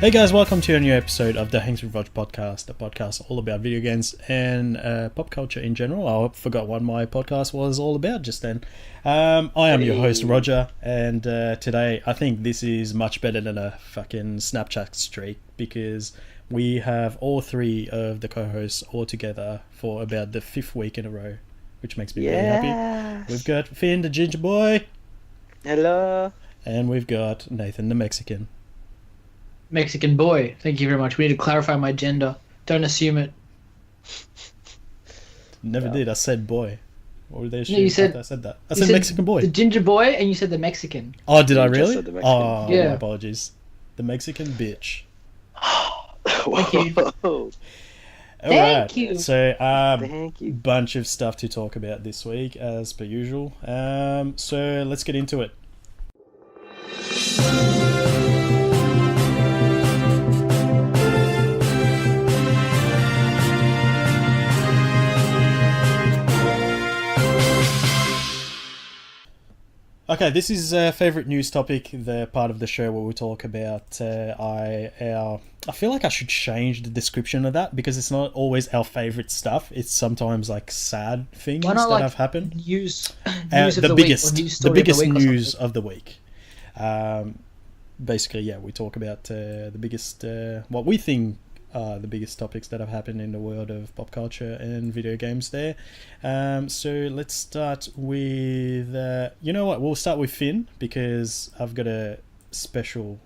Hey guys, welcome to a new episode of the Hangs with Rog podcast, a podcast all about video games and pop culture in general. I forgot what my podcast was all about just then. I am your host, Roger, and today I think this is much better than a fucking Snapchat streak because we have all three of the co-hosts all together for about the 5th week in a row, which makes me really happy. We've got Finn, the ginger boy. Hello. And we've got Nathan, the Mexican. Mexican boy. Thank you very much. We need to clarify my gender. Don't assume it. Never did. I said boy. What were they assuming? No, you said, I said that. I said Mexican boy. The ginger boy, and you said the Mexican. Oh, did I really? Oh, yeah. My apologies. The Mexican bitch. Thank you. Thank you. So, Thank you. bunch of stuff to talk about this week, as per usual. So let's get into it. Okay, this is a favourite news topic, the part of the show where we talk about I feel like I should change the description of that because it's not always our favourite stuff. It's sometimes like sad things that have happened. News of the biggest, week, or news the biggest of the week news of the week. Basically, yeah, we talk about the biggest, what we think are the biggest topics that have happened in the world of pop culture and video games there. So let's start with, you know what, we'll start with Finn because I've got a special,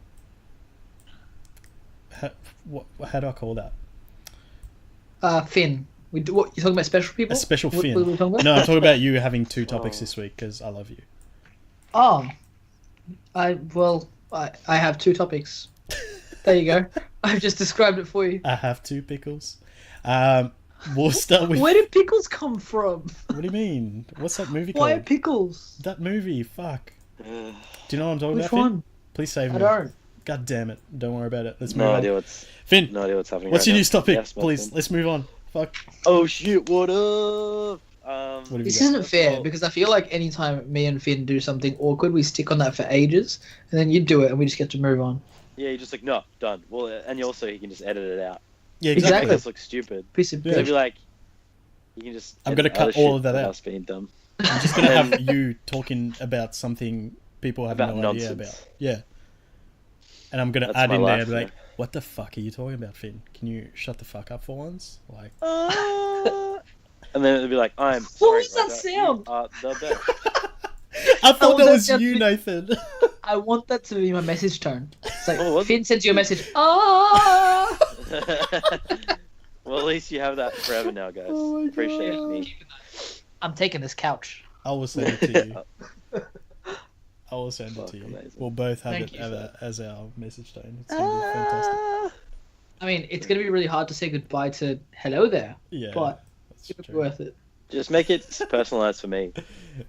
how do I call that? Finn. What, you're talking about special people? A special What Finn. are we talking about? No, I'm talking about you having 2 topics this week because I love you. Oh. I have 2 topics. There you go. I've just described it for you. I have 2 pickles. We'll start with... Where did pickles come from? What do you mean? What's that movie Why called? pickles? That movie, fuck. Do you know what I'm talking Which about, Finn? one? Please save me. I don't. God damn it. Don't worry about it. Let's move No on. idea what's Finn, happening. what's your news topic? Yes, Please, Martin. let's move on. Fuck. Oh shit! What up? What have you This got? isn't fair Well- because I feel like anytime me and Finn do something awkward, we stick on that for ages, and then you do it, and we just get to move on. Yeah, you're just like no, done. Well, and you can just edit it out. Yeah, It exactly. makes us look stupid. Piece of Yeah. So bitch. be like, you can just. I'm edit gonna cut other all shit of that of out. us being dumb. I'm just going to have you talking about something people have About no idea nonsense. about. Yeah. And I'm going to That's add my in there, life, be like, yeah. what the fuck are you talking about, Finn? Can you shut the fuck up for once? Like, And then it'll be like, I'm. What Sorry, was that Roger, sound? You are the best. I thought was that was that you, just- Nathan. I want that to be my message tone. It's like Oh, was it? Finn sends you a message. Ah! Well, at least you have that forever now, guys. Oh my Appreciate God. me. I'm taking this couch. I will send it to you. I will send it Fuck, to you. amazing. We'll both have Thank it you, sir. as our message tone. It's going to be fantastic. I mean, it's gonna be really hard to say goodbye to hello there, Yeah, but that's it's true. worth it. Just make it personalized for me,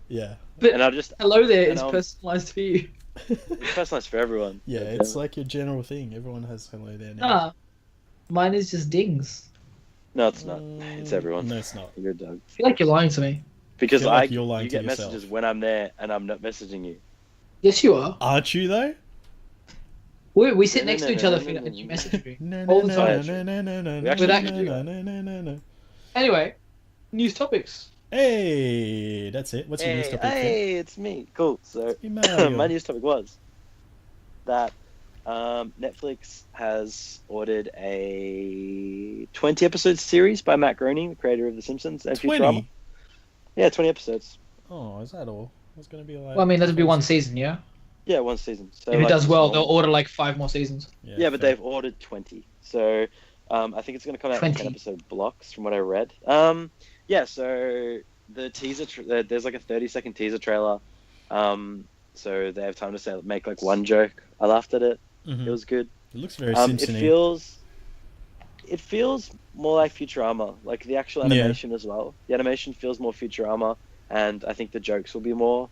Yeah, But and I'll just hello there and is I'll- personalized for you. it's personalized for everyone. yeah. God It's damn it. like your general thing. Everyone has hello there now. Ah, mine is just dings. No, it's not. It's everyone. No, it's not. You're a dog. I feel like you're lying to me. Because feel like you're lying you to get yourself. messages when I'm there and I'm not messaging you. Yes, you are. Aren't you though? We sit No, next no, to each no, other, no, Finn, no, and you no. message me. No, All no, the no, time. no, no, no, no, We actually no, do no, that. no, no, no, no. Anyway, news topics. Hey, that's it. What's your news topic? Finn? Hey, it's me. Cool. So Hey, Mario. my news topic was that Netflix has ordered a 20-episode series by Matt Groening, the creator of The Simpsons and Futurama. 20? Yeah, 20 episodes. Oh, is that all? It's going to be like... Well, I mean, that'll be one season, yeah. Yeah, one season. So If it like, does well, small- they'll order like 5 more seasons. Yeah, but fair. they've ordered 20. So I think it's going to come out in 20. 10-episode blocks from what I read. Yeah, so the teaser, there's like a 30-second teaser trailer. So they have time to make like one joke. I laughed at it. Mhm. It was good. It looks very It Simpson-y. feels more like Futurama, like the actual Yeah. animation as well. The animation feels more Futurama, and I think the jokes will be more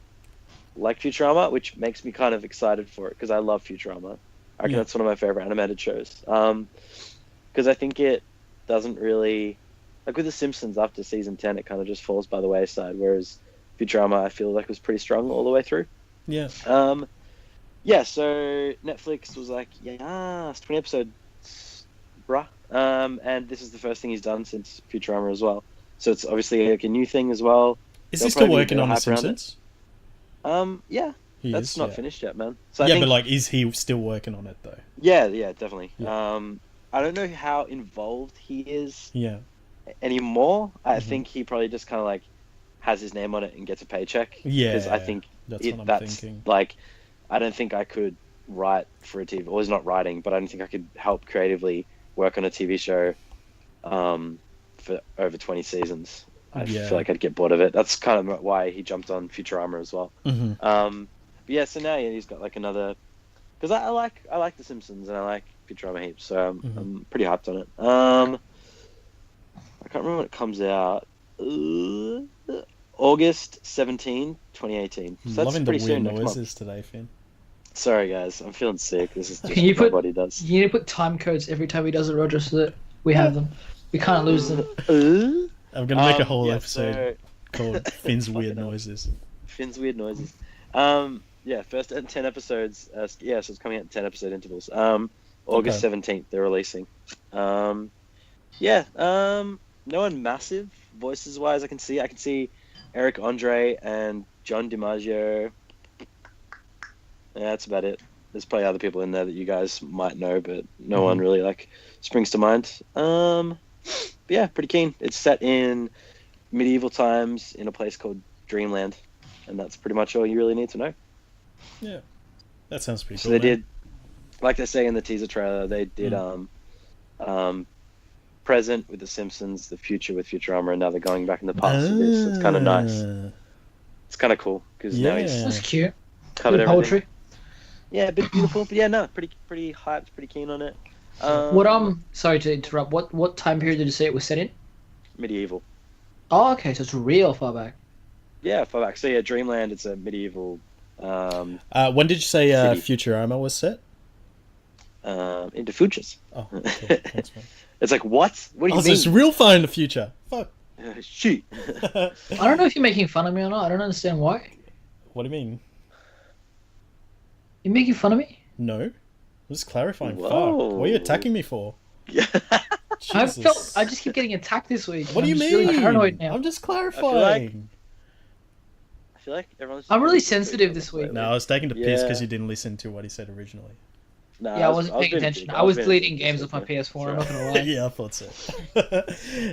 like Futurama, which makes me kind of excited for it because I love Futurama. I reckon Yeah. that's one of my favorite animated shows. Because I think it doesn't really, like with The Simpsons after season 10, it kind of just falls by the wayside, whereas Futurama I feel like was pretty strong all the way through. Yeah. Yeah, so Netflix was like, yeah, it's 20 episodes, bruh. And this is the first thing he's done since Futurama as well. So it's obviously like a new thing as well. Is There'll he still probably be a working bit on of The hype around it. Simpsons? Yeah, He that's is, not yeah. finished yet, man. So I Yeah, think, but like, is he still working on it though? yeah, definitely. Yeah. I don't know how involved he is Yeah. anymore. I Mhm. think he probably just kind of like has his name on it and gets a paycheck. Yeah, Because I think that's what I'm that's thinking. like, I don't think I could write for a TV. Or it's not writing, but I don't think I could help creatively work on a TV show for over 20 seasons. I Yeah. feel like I'd get bored of it. That's kind of why he jumped on Futurama as well. Hmm. But yeah, so now he's got like another. Because I like The Simpsons and I like Futurama heaps, so I'm pretty hyped on it. I can't remember when it comes out. August 17, 2018. So that's Loving the pretty weird soon. Next month. noises today, Finn. Sorry guys, I'm feeling sick. This is just Can you what my put- body does. You need to put time codes every time he does it, Roger, so that we have them. We can't lose them. I'm gonna make a whole yeah, episode called Finn's Weird Fucking hell. Noises. Finn's weird noises. Yeah, first 10 episodes. So it's coming out in 10 episode intervals. August 17th, they're releasing. No one massive voices wise. I can see Eric Andre and John DiMaggio. Yeah, that's about it. There's probably other people in there that you guys might know, but no one really like springs to mind. But yeah, pretty keen. It's set in medieval times in a place called Dreamland, and that's pretty much all you really need to know. Yeah, that sounds pretty So cool. they man. did, like they say in the teaser trailer, they did present with The Simpsons, the future with Futurama, and now they're going back in the past with this. It's kind of nice. It's kind of cool because now he's Yeah. That's cute. covered Good everything. poetry. Yeah, a bit beautiful, but yeah, no, pretty hyped, pretty keen on it. Sorry to interrupt. What time period did you say it was set in? Medieval. Oh, okay, so it's real far back. Yeah, far back. So yeah, Dreamland. It's a medieval. When did you say City. Futurama was set? Into futures. Oh, cool. Thanks, man. It's like what? What do you Oh, so mean? it's real far in the future. Fuck. Shit. I don't know if you're making fun of me or not. I don't understand why. What do you mean? You're making fun of me? No. I'm just clarifying. Whoa. Fuck. What are you attacking me for? Yeah. I Jesus. just keep getting attacked this week. What do you I'm just mean? Really paranoid now. I'm just I clarifying. feel like everyone's. I'm really sensitive this week. No, I was taking the piss because Yeah. you didn't listen to what he said originally. Nah, Yeah, I wasn't paying being attention. big. I was being deleting big games this off my week, man. PS4. I'm That's not gonna lie. Yeah, I thought so.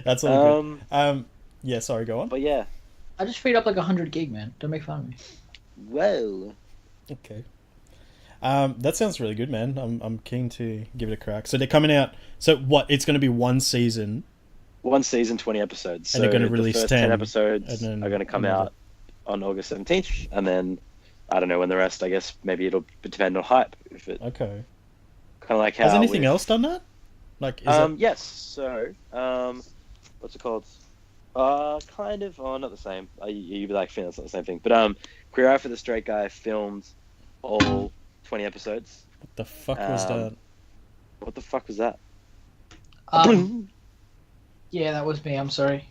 That's all good. Yeah, sorry, go on. But yeah. I just freed up like 100 gig, man. Don't make fun of me. Well. Okay. That sounds really good, man. I'm keen to give it a crack. So they're coming out. So what? It's going to be one season. One season, 20 episodes. And they're So gonna release the first 10, episodes and then are going to come another. out on August 17th, and then I don't know when the rest. I guess maybe it'll depend on hype. If it Okay. kind of like how. Has anything with- else done that? Like, is it... Yes. So, what's it called? Kind of. Oh, not the same. You'd be like, Finn, that's not the same thing. But Queer Eye for the Straight Guy filmed all 20 episodes. what the fuck was that? What the fuck was that? Yeah, that was me. I'm sorry.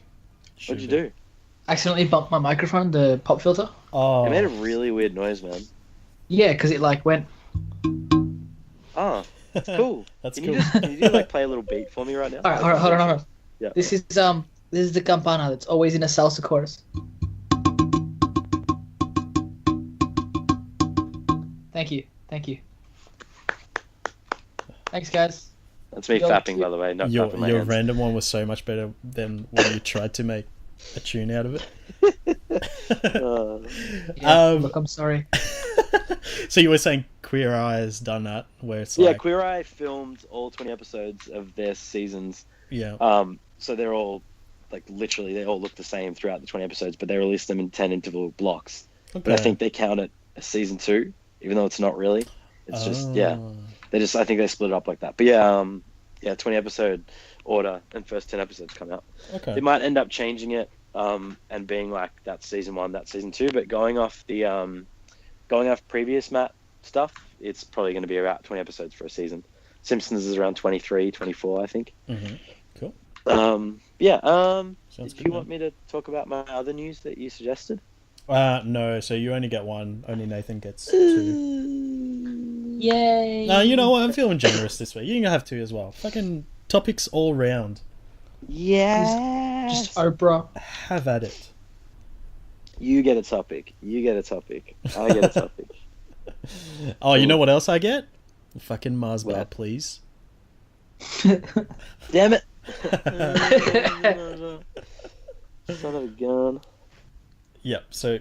What'd you do? Accidentally bumped my microphone, the pop filter. Oh, It made a really weird noise, man. Yeah, because it like went. Oh, that's cool. That's Can cool. you just like play a little beat for me right now? All right, hold on. Yeah. This is the campana that's always in a salsa chorus. Thank you. Thanks, guys. That's me Yo, fapping, by the way, not your clapping my your hands. random one was so much better than when you tried to make a tune out of it. Yeah, Um, look, I'm sorry. So you were saying Queer Eye has done that, where it's Yeah, like, Queer Eye filmed all 20 episodes of their seasons. yeah, So they're all, like, literally, they all look the same throughout the 20 episodes, but they released them in 10 interval blocks. But I okay. think they count it as season 2, even though it's not really. It's just, yeah. I think they split it up like that. But yeah, 20 episode order and first 10 episodes come out. Okay. They might end up changing it and being like that's season 1, that's season 2, but going off previous Matt stuff, it's probably going to be about 20 episodes for a season. Simpsons is around 23, 24, I think. Mm-hmm. Cool. Sounds Did good. you want me to talk about my other news that you suggested? No, so you only get one. Only Nathan gets two. Yay! No, you know what? I'm feeling generous this week. You can have 2 as well. Fucking topics all round. Yeah. Just Oprah. Have at it. You get a topic. You get a topic. I get a topic. Oh, you know what else I get? Fucking Mars bar, What? please. Damn it. Son of a gun. Yep. So,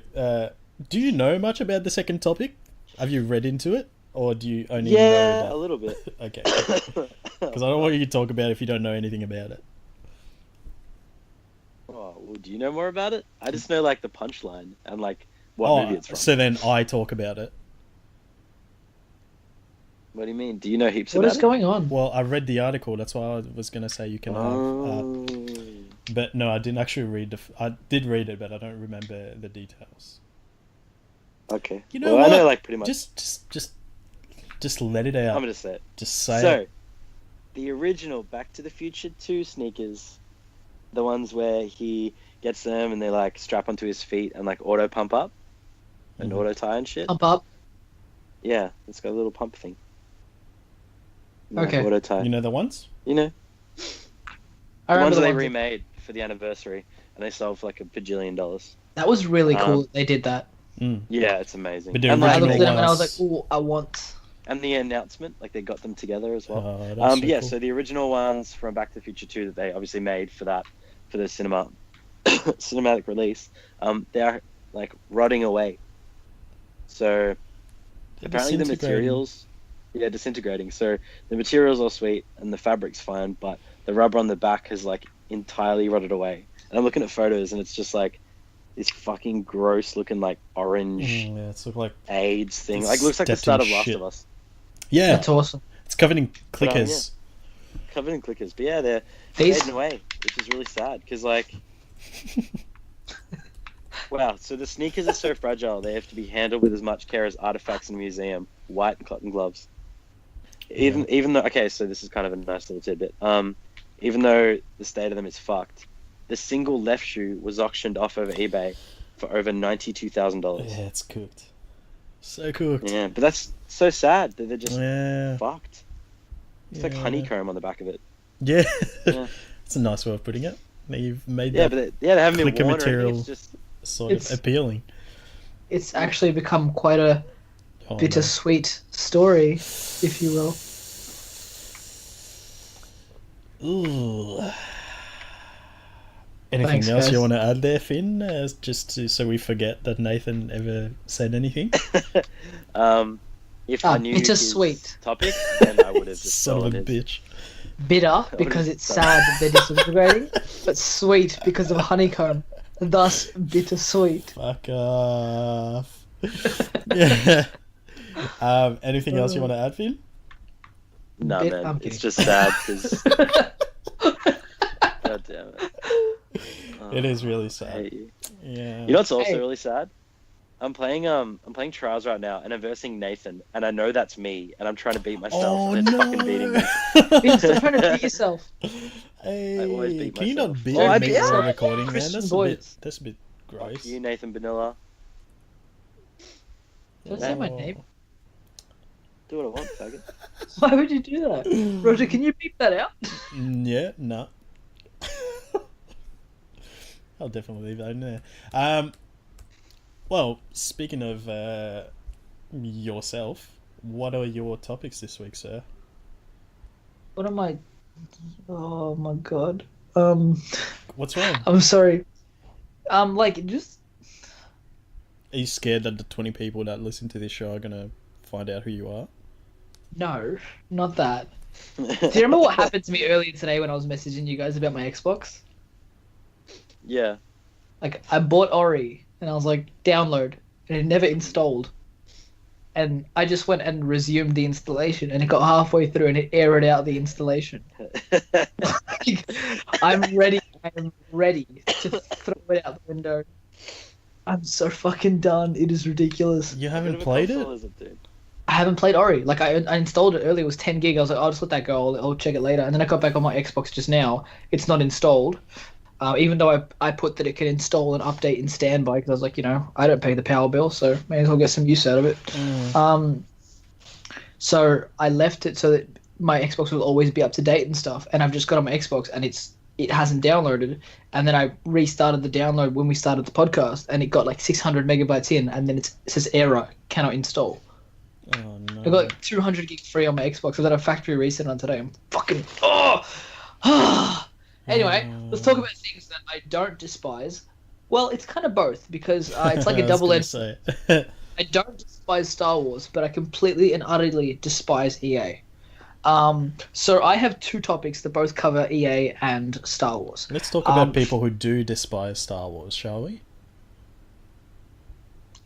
do you know much about the second topic? Have you read into it, or do you only know Yeah, that? a little bit. Okay. Because I don't want you to talk about it if you don't know anything about it. Oh, well, do you know more about it? I just know like the punchline and like what movie it's from. So then I talk about it. What do you mean? Do you know heaps What about is it? going on? Well, I read the article. That's why I was going to say you can have. Oh. But no, I didn't actually read I did read it, but I don't remember the details. Okay. You know well, what? I know like pretty much. Just let it out. I'm gonna say it. Just say So, it. the original Back to the Future 2 sneakers, the ones where he gets them and they like strap onto his feet and like auto pump up and Mhm. auto tie and shit. Pump up. Yeah, it's got a little pump thing. Like, Okay. auto tie. You know the ones? You know, I the remember ones the they ones remade for the anniversary and they sold for like $1 bajillion. that was really cool. Um, That they did that. Mm. Yeah, it's amazing. But the and I original looked at them and I was ones- like, "Ooh, I want." and the announcement, like they got them together as well. Oh, that's so Yeah, cool. so the original ones from Back to the Future 2 that they obviously made for the cinematic release, they are like rotting away. So They're apparently the disintegrating. materials, disintegrating. So the materials are sweet and the fabric's fine, but the rubber on the back has like entirely rotted away. And I'm looking at photos and it's just like this fucking gross looking like orange Yeah, it's look like AIDS thing. It's Like looks like the stepped start in of Last shit. of Us. yeah, That's awesome. it's covered in But, clickers. Covered in clickers. But yeah, they're These fading away, which is really sad because like wow, so the sneakers are so fragile they have to be handled with as much care as artifacts in a museum, white and cotton gloves. Even though, okay, so this is kind of a nice little tidbit. Even though the state of them is fucked, the single left shoe was auctioned off over eBay for over $92,000. Yeah, it's cooked. So cooked. Yeah, but that's so sad that they're just Yeah. fucked. It's like Yeah. honeycomb on the back of it. Yeah. Yeah. It's a nice way of putting it. That you've made Yeah, that but they haven't been clicker worn or anything. material It's just sort It's- of appealing. it's actually become quite a Oh, no. bittersweet story, if you will. Ooh. Anything Thanks, else guys. you want to add there, Finn? So we forget that Nathan ever said anything. if I knew his bittersweet. topic, then I would have just Son of a stolen his. bitch. Bitter because it's sad that they're disintegrating, but sweet because of honeycomb. Thus, bittersweet. Fuck off. Yeah. Anything else you want to add, Finn? Nah, Bit- man, I'm it's kidding. just sad because. God damn it. It is really I sad. hate you. Yeah. You know what's also Hey. really sad? I'm playing Trials right now, and I'm versing Nathan, and I know that's me, and I'm trying to beat myself, Oh and it's no! fucking beating me. You're still trying to beat yourself. Hey, I always beat can you myself. not beat Oh, I me beat while myself. recording, man? Christian That's boys. a bit gross. Fuck you, Nathan Vanilla. Don't say my name. Do what I want, faggot. Why would you do that? Roger, can you beep that out? Yeah, no. I'll definitely leave that in there. Well, speaking of yourself, what are your topics this week, sir? What am I? Oh my god. What's wrong? I'm sorry. Like just Are you scared that the 20 people that listen to this show are gonna find out who you are? no, not that. Do you remember what happened to me earlier today when I was messaging you guys about my Xbox? Yeah. Like I bought Ori and I was like download and it never installed. And I just went and resumed the installation and it got halfway through and it errored out the installation. I'm ready to throw it out the window. I'm so fucking done. It is ridiculous. You What haven't kind of a played console it? is dude? I haven't played Ori. Like I installed it earlier. It was 10 gig. I was like, I'll just let that go. I'll check it later. And then I got back on my Xbox just now. It's not installed. Even though I put that it can install and update in standby because I was like, I don't pay the power bill, so may as well get some use out of it. Mm. So I left it so that my Xbox will always be up to date and stuff. And I've just got on my Xbox and it hasn't downloaded. And then I restarted the download when we started the podcast, and it got like 600 megabytes in, and then it says error, cannot install. Oh no. I got like 200 gig free on my Xbox. I've got a factory reset on today. I'm fucking Anyway, let's talk about things that I don't despise. Well, it's kind of both, because it's like a double-edged. say. I don't despise Star Wars, but I completely and utterly despise EA. So I have two topics that both cover EA and Star Wars. Let's talk about people who do despise Star Wars, shall we?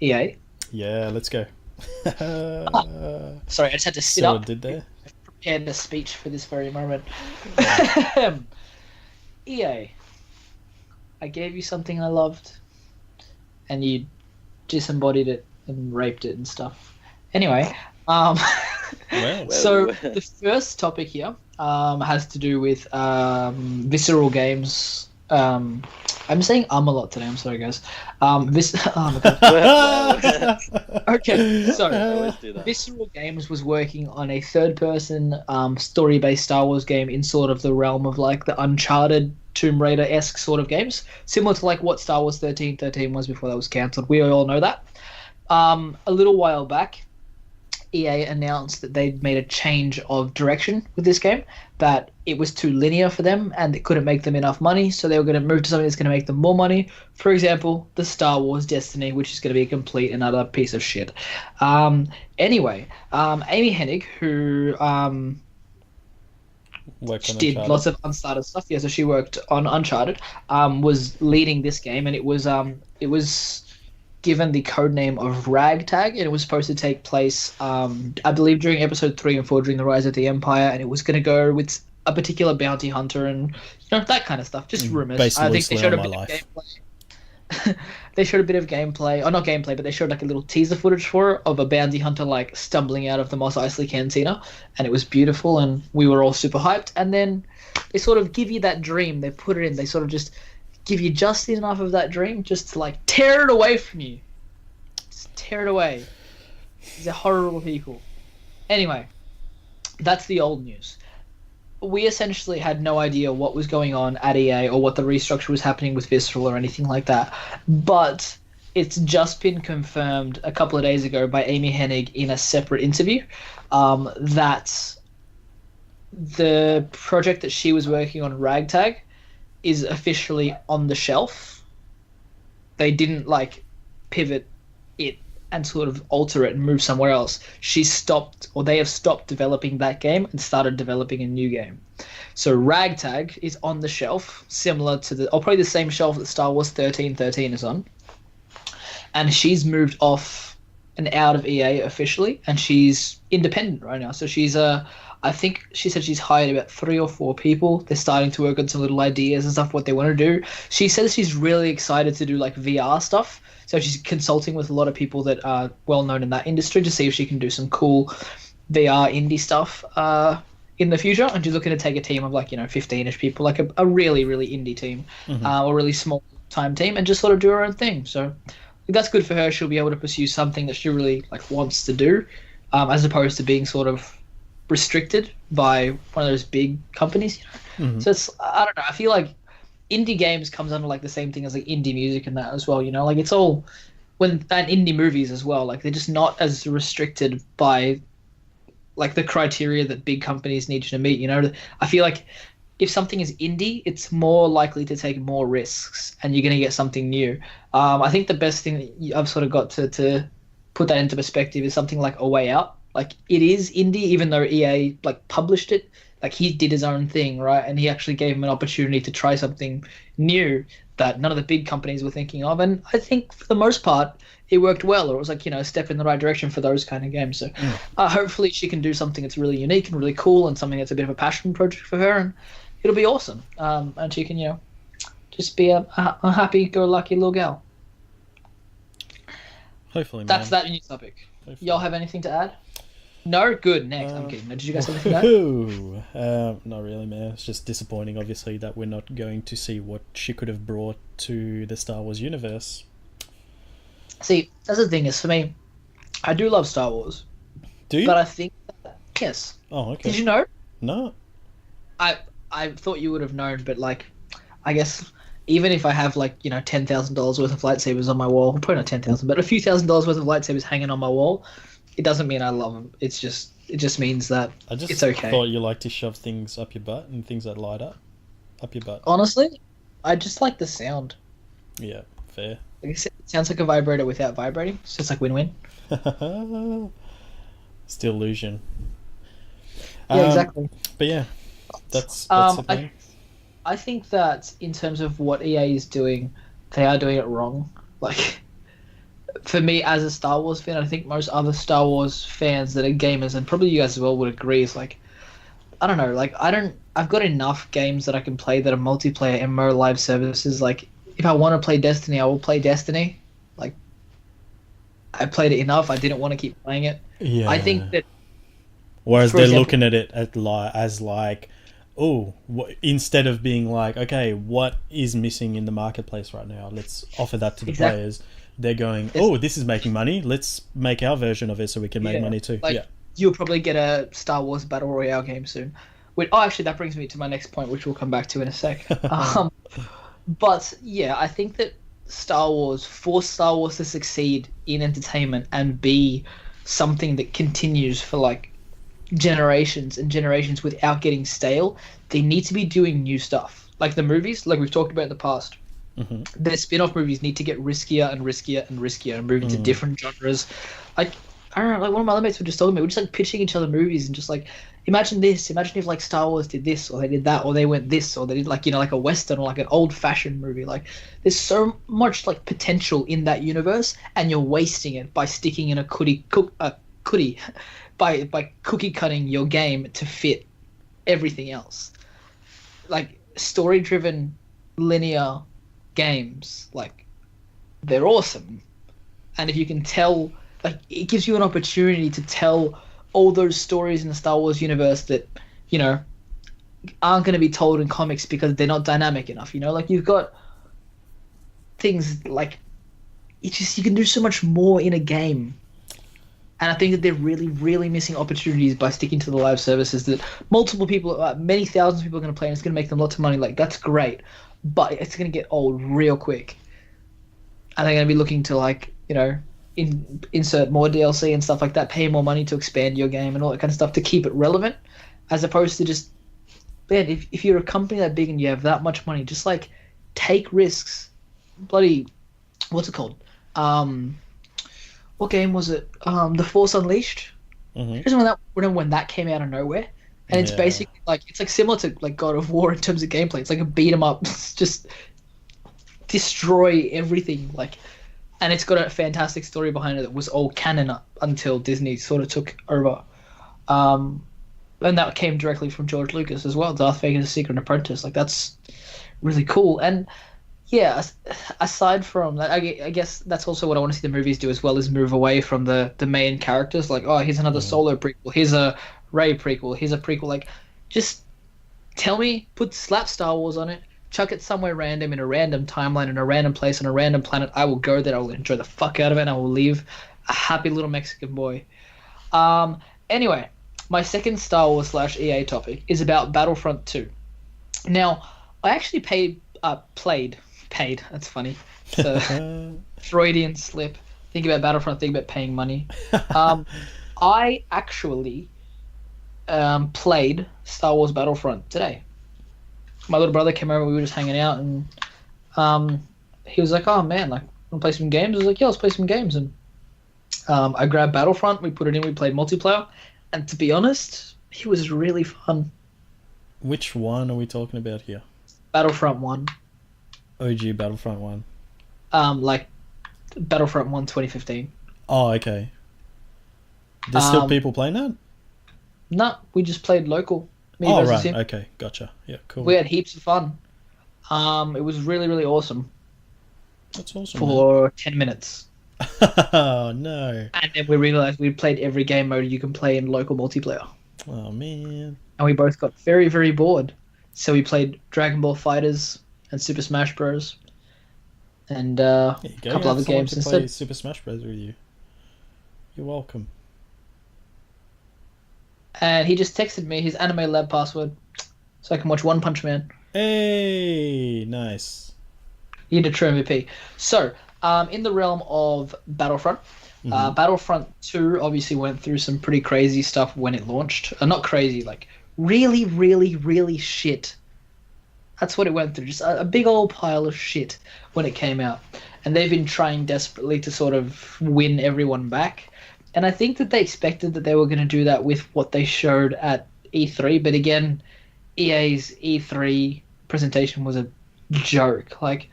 EA? Yeah, let's go. Sorry, I just had to sit So up. did there? Prepared a speech for this very moment. EA, I gave you something I loved, and you disembodied it and raped it and stuff. Anyway, Well, so the first topic here has to do with Visceral Games. I'm saying a lot today. I'm sorry, guys. Oh my god. Okay, so Visceral Games was working on a third-person story-based Star Wars game in sort of the realm of like the Uncharted, Tomb Raider-esque sort of games, similar to like what Star Wars 1313 was before that was cancelled. We all know that. A little while back, EA announced that they'd made a change of direction with this game, that it was too linear for them and it couldn't make them enough money, so they were going to move to something that's going to make them more money. For example, the Star Wars Destiny, which is going to be a complete and utter piece of shit. Anyway, Amy Hennig, who did lots of Uncharted stuff, yeah, so she worked on Uncharted, was leading this game, and it was given the code name of Ragtag, and it was supposed to take place, I believe, during episode 3 and 4, during the Rise of the Empire, and it was going to go with a particular bounty hunter and that kind of stuff. Just rumors. I think they showed a bit of gameplay. They showed a bit of gameplay, or not gameplay, but they showed like a little teaser footage for it of a bounty hunter like stumbling out of the Mos Eisley Cantina, and it was beautiful, and we were all super hyped. And then they sort of give you that dream. They put it in. They sort of just give you just enough of that dream just to like tear it away from you. Just tear it away. These are horrible people. Anyway, that's the old news. We essentially had no idea what was going on at EA or what the restructure was happening with Visceral or anything like that. But it's just been confirmed a couple of days ago by Amy Hennig in a separate interview that the project that she was working on, Ragtag, is officially on the shelf. They didn't like pivot it and sort of alter it and move somewhere else. They have stopped developing that game and started developing a new game. So Ragtag is on the shelf, similar to probably the same shelf that Star Wars 1313 is on. And she's moved off and out of EA officially, and she's independent right now. So she's I think she said she's hired about 3 or 4 people. They're starting to work on some little ideas and stuff, what they want to do. She says she's really excited to do like VR stuff. So she's consulting with a lot of people that are well known in that industry to see if she can do some cool VR indie stuff in the future. And she's looking to take a team of like, 15-ish people, like a really, really indie team, or really small time team, and just sort of do her own thing. So I think that's good for her. She'll be able to pursue something that she really like wants to do, as opposed to being sort of restricted by one of those big companies. So it's, I don't know, I feel like indie games comes under like the same thing as like indie music and that as well, like it's all and indie movies as well, like they're just not as restricted by like the criteria that big companies need you to meet. I feel like if something is indie, it's more likely to take more risks and you're going to get something new. I think the best thing that I've sort of got to put that into perspective is something like A Way Out. Like it is indie, even though EA like published it. Like he did his own thing, right? And he actually gave him an opportunity to try something new that none of the big companies were thinking of. And I think for the most part, it worked well. Or it was like, a step in the right direction for those kind of games. So hopefully she can do something that's really unique and really cool and something that's a bit of a passion project for her. And it'll be awesome. And she can, just be a happy-go-lucky little gal. Hopefully, man. That's that new topic. Hopefully. Y'all have anything to add? No? Good. Next. I'm kidding. Did you guys have anything to add? Not really, man. It's just disappointing, obviously, that we're not going to see what she could have brought to the Star Wars universe. See, that's the thing is, for me, I do love Star Wars. Do you? But I think that Yes. Oh, okay. Did you know? No. I I thought you would have known, but like, I guess even if I have like $10,000 worth of lightsabers on my wall, probably not 10,000, but a few $1,000s worth of lightsabers hanging on my wall, it doesn't mean I love them. It just means that I just it's okay. thought you like to shove things up your butt and things that light up your butt. Honestly, I just like the sound. Yeah, fair. Like, it sounds like a vibrator without vibrating. So it's like win-win. Still illusion. Yeah, exactly. But yeah, that's the thing. I think that in terms of what EA is doing, they are doing it wrong. Like, for me as a Star Wars fan, I think most other Star Wars fans that are gamers, and probably you guys as well, would agree, is like, I don't know, like, I've got enough games that I can play that are multiplayer MMO live services. Like, if I want to play Destiny, I will play Destiny. Like, I played it enough. I didn't want to keep playing it. Yeah. I think that. Whereas for they're example, looking at it as like, oh, instead of being like, okay, what is missing in the marketplace right now? Let's offer that to the Exactly. players. They're going, oh, this is making money. Let's make our version of it so we can make money too. Like, yeah. you'll probably get a Star Wars Battle Royale game soon. Actually, that brings me to my next point, which we'll come back to in a sec. But yeah, I think that for Star Wars to succeed in entertainment and be something that continues for like generations and generations without getting stale, they need to be doing new stuff. Like the movies, like we've talked about in the past. Mm-hmm. Their spin-off movies need to get riskier and riskier and riskier and move into different genres. Like, I don't know, like one of my other mates were just talking about, we're just like pitching each other movies and just like, imagine if like Star Wars did this, or they did that, or they went this, or they did like, like a Western or like an old-fashioned movie. Like, there's so much like potential in that universe, and you're wasting it by sticking in a by cookie cutting your game to fit everything else. Like, story-driven linear games, like, they're awesome. And if you can tell, like, it gives you an opportunity to tell all those stories in the Star Wars universe that, aren't going to be told in comics because they're not dynamic enough. Like, you've got things like, you can do so much more in a game. And I think that they're really, really missing opportunities by sticking to the live services that multiple people, many thousands of people are going to play, and it's going to make them lots of money. Like, that's great, but it's going to get old real quick. And they're going to be looking to, like, insert more DLC and stuff like that, pay more money to expand your game and all that kind of stuff to keep it relevant, as opposed to just, man, if you're a company that big and you have that much money, just, like, take risks. Bloody, what's it called? What game was it? The Force Unleashed. Mm-hmm. Just when that came out of nowhere, and it's basically like, it's like similar to like God of War in terms of gameplay. It's like a beat 'em up, just destroy everything. Like, and it's got a fantastic story behind it that was all canon up until Disney sort of took over. And that came directly from George Lucas as well. Darth Vader's Secret Apprentice. Like, that's really cool. And yeah, aside from that, I guess that's also what I want to see the movies do as well, is move away from the main characters. Like, oh, here's another Solo prequel, here's a Rey prequel, here's a prequel. Like, just slap Star Wars on it, chuck it somewhere random in a random timeline, in a random place, on a random planet. I will go there, I will enjoy the fuck out of it, and I will leave a happy little Mexican boy. Anyway, my second Star Wars / EA topic is about Battlefront 2. Now, I actually played, that's funny. So, Freudian slip. Think about Battlefront, think about paying money. I actually played Star Wars Battlefront today. My little brother came over, we were just hanging out, and he was like, oh man, like, wanna play some games? I was like, yeah, let's play some games. And I grabbed Battlefront, we put it in, we played multiplayer, and to be honest, it was really fun. Which one are we talking about here? Battlefront 1. OG Battlefront 1. Like Battlefront 1 2015. Oh, okay. There's still people playing that? No, we just played local. Me Oh, versus right. him. Okay, gotcha. Yeah, cool. We had heaps of fun. It was really, really awesome. That's awesome. For 10 minutes. Oh, no. And then we realized we played every game mode you can play in local multiplayer. Oh, man. And we both got very, very bored. So we played Dragon Ball Fighters and Super Smash Bros. And a couple other games to play instead. Super Smash Bros. With you. You're welcome. and he just texted me his Anime Lab password so I can watch One Punch Man. Hey, nice. He did a true MVP. So, in the realm of Battlefront, Battlefront 2 obviously went through some pretty crazy stuff when it launched. Not crazy, like really, really, really shit. That's what it went through. Just a big old pile of shit when it came out. And they've been trying desperately to sort of win everyone back. And I think that they expected that they were going to do that with what they showed at E3. But again, EA's E3 presentation was a joke. Like,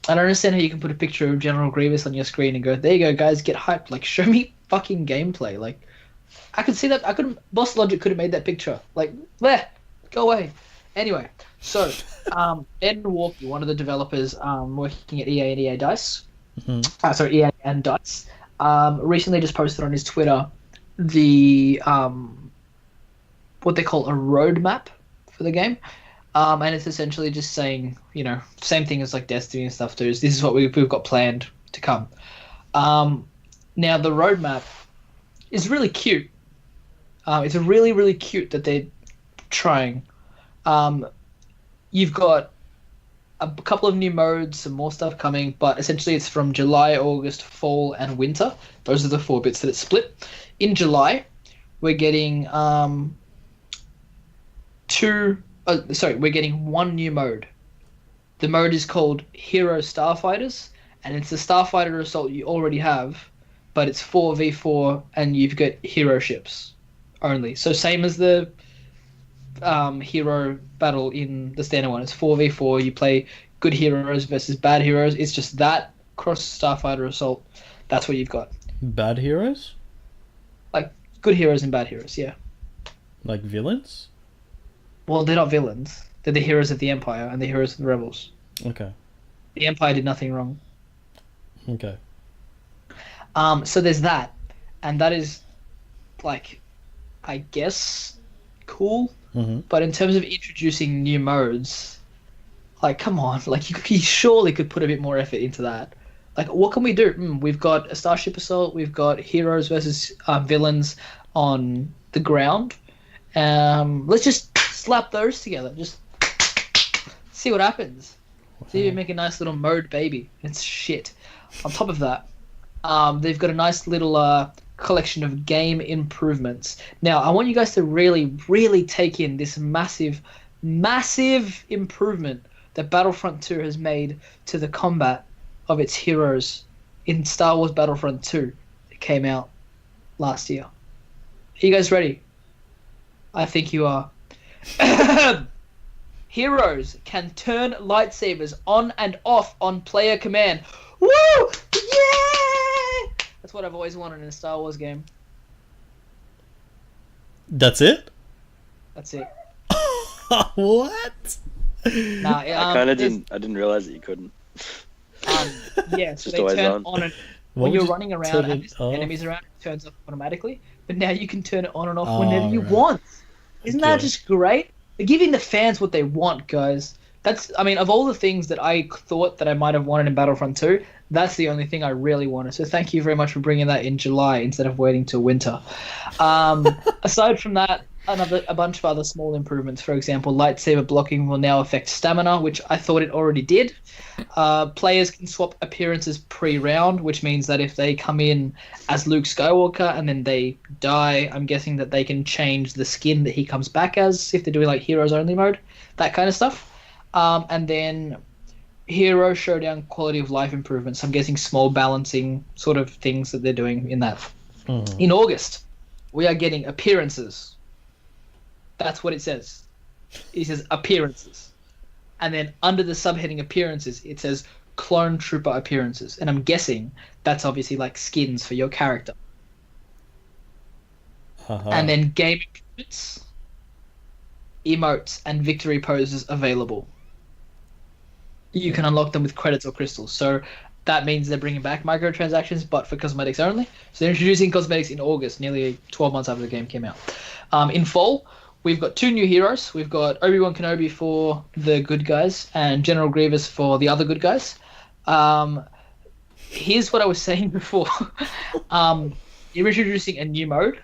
I don't understand how you can put a picture of General Grievous on your screen and go, there you go, guys, get hyped. Like, show me fucking gameplay. Like, I could see that. Boss Logic could have made that picture. Like, there, go away. Anyway, so Ed Walkie, one of the developers working at EA and EA Dice, EA and Dice, recently just posted on his Twitter the what they call a roadmap for the game. And it's essentially just saying, you know, same thing as like Destiny and stuff too. This is what we've got planned to come. Now the roadmap is really cute. It's really, really cute that they're trying. You've got a couple of new modes, some more stuff coming, but essentially it's from July, August, fall, and winter. Those are the 4 bits that it's split. In July, we're getting we're getting one new mode. The mode is called Hero Starfighters, and it's the Starfighter assault you already have, but it's 4v4, and you've got hero ships only. So same as the hero battle in the standard one. It's 4v4. You play good heroes versus bad heroes. It's just that cross Starfighter assault. That's what you've got. Bad heroes? Like good heroes and bad heroes, yeah. Like villains? Well, they're not villains. They're the heroes of the Empire and the heroes of the Rebels. Okay. The Empire did nothing wrong. Okay. So there's that, and that is, like, I guess, cool. But in terms of introducing new modes, like, come on, like you surely could put a bit more effort into that. Like, what can we do? We've got a Starship Assault. We've got heroes versus villains on the ground. Let's just slap those together. Just see what happens. See if we make a nice little mode, baby. It's shit. On top of that, they've got a nice little collection of game improvements. Now, I want you guys to really, really take in this massive, massive improvement that Battlefront 2 has made to the combat of its heroes in Star Wars Battlefront 2. It came out last year. Are you guys ready? I think you are. Heroes can turn lightsabers on and off on player command. Woo! Yeah! That's what I've always wanted in a Star Wars game. That's it? That's it. What? Nah, I kind of didn't. I didn't realize that you couldn't. Yeah, so Just they always turn on. on and Why when would you're you running around turn and it there's off? enemies around, it turns off automatically. But now you can turn it on and off Oh, whenever you right. want. Isn't that Okay. just great? They're giving the fans what they want, guys. That's, I mean, of all the things that I thought that I might have wanted in Battlefront 2, that's the only thing I really wanted. So thank you very much for bringing that in July instead of waiting till winter. Aside from that, a bunch of other small improvements. For example, lightsaber blocking will now affect stamina, which I thought it already did. Players can swap appearances pre-round, which means that if they come in as Luke Skywalker and then they die, I'm guessing that they can change the skin that he comes back as if they're doing like heroes only mode, that kind of stuff. And then hero showdown quality of life improvements. I'm guessing small balancing sort of things that they're doing in that. In August, we are getting appearances. That's what it says. It says appearances. And then under the subheading appearances, it says clone trooper appearances. And I'm guessing that's obviously like skins for your character. And then game improvements, emotes, and victory poses available. You can unlock them with credits or crystals. So that means they're bringing back microtransactions, but for cosmetics only. So they're introducing cosmetics in August, nearly 12 months after the game came out. In fall, we've got 2 new heroes. We've got Obi-Wan Kenobi for the good guys and General Grievous for the other good guys. Here's what I was saying before. You're introducing a new mode.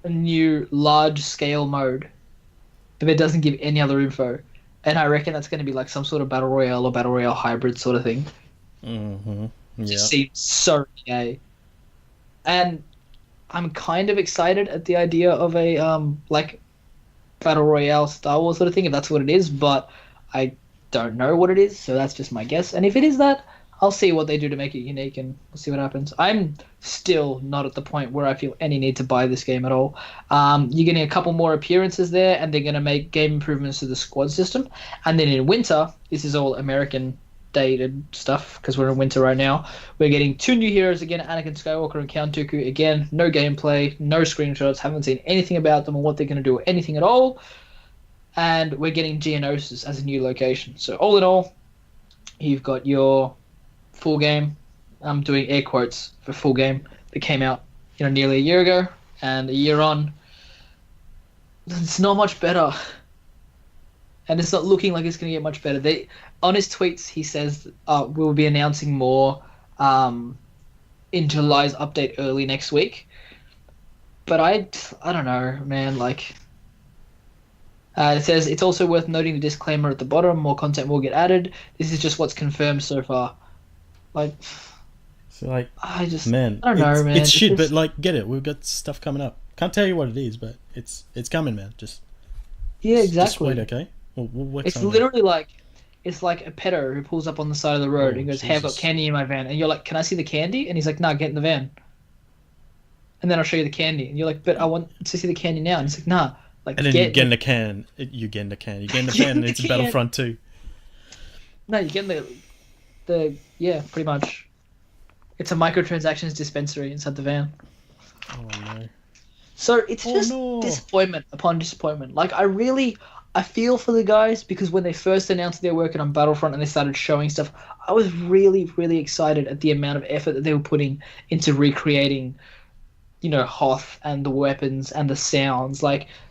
a new large-scale mode, but it doesn't give any other info. And I reckon that's going to be like some sort of battle royale or battle royale hybrid sort of thing. Mm-hmm. It Yeah. just seems so gay. And I'm kind of excited at the idea of a like battle royale Star Wars sort of thing, if that's what it is, but I don't know what it is, so that's just my guess. And if it is that, I'll see what they do to make it unique, and we'll see what happens. I'm still not at the point where I feel any need to buy this game at all. You're getting a couple more appearances there, and they're going to make game improvements to the squad system. And then in winter, this is all American dated stuff because we're in winter right now. We're getting 2 new heroes again, Anakin Skywalker and Count Dooku. Again, no gameplay, no screenshots, haven't seen anything about them or what they're going to do or anything at all. And we're getting Geonosis as a new location. So all in all, you've got your full game. I'm doing air quotes for full game that came out, nearly a year ago, and a year on, it's not much better. And it's not looking like it's going to get much better. On his tweets, he says we'll be announcing more in July's update early next week. But I don't know, man. It says it's also worth noting the disclaimer at the bottom. More content will get added. This is just what's confirmed so far. So like, I don't know, man. It's shit, but get it. We've got stuff coming up. Can't tell you what it is, but it's coming, man. Yeah, exactly. Just wait, okay? We'll work it's something literally out. It's like a pedo who pulls up on the side of the road and goes, "Hey, I've got candy in my van," and you're like, "Can I see the candy?" And he's like, "Nah, get in the van." And then I'll show you the candy, and you're like, "But I want to see the candy now." And he's like, "Nah." And then you get in the can. You get in the can. You get in the van, and it's a Battlefront 2. No, you get in yeah, pretty much. It's a microtransactions dispensary inside the van. Oh no. So it's just disappointment upon disappointment. I feel for the guys because when they first announced they were working on Battlefront and they started showing stuff, I was really, really excited at the amount of effort that they were putting into recreating, Hoth and the weapons and the sounds.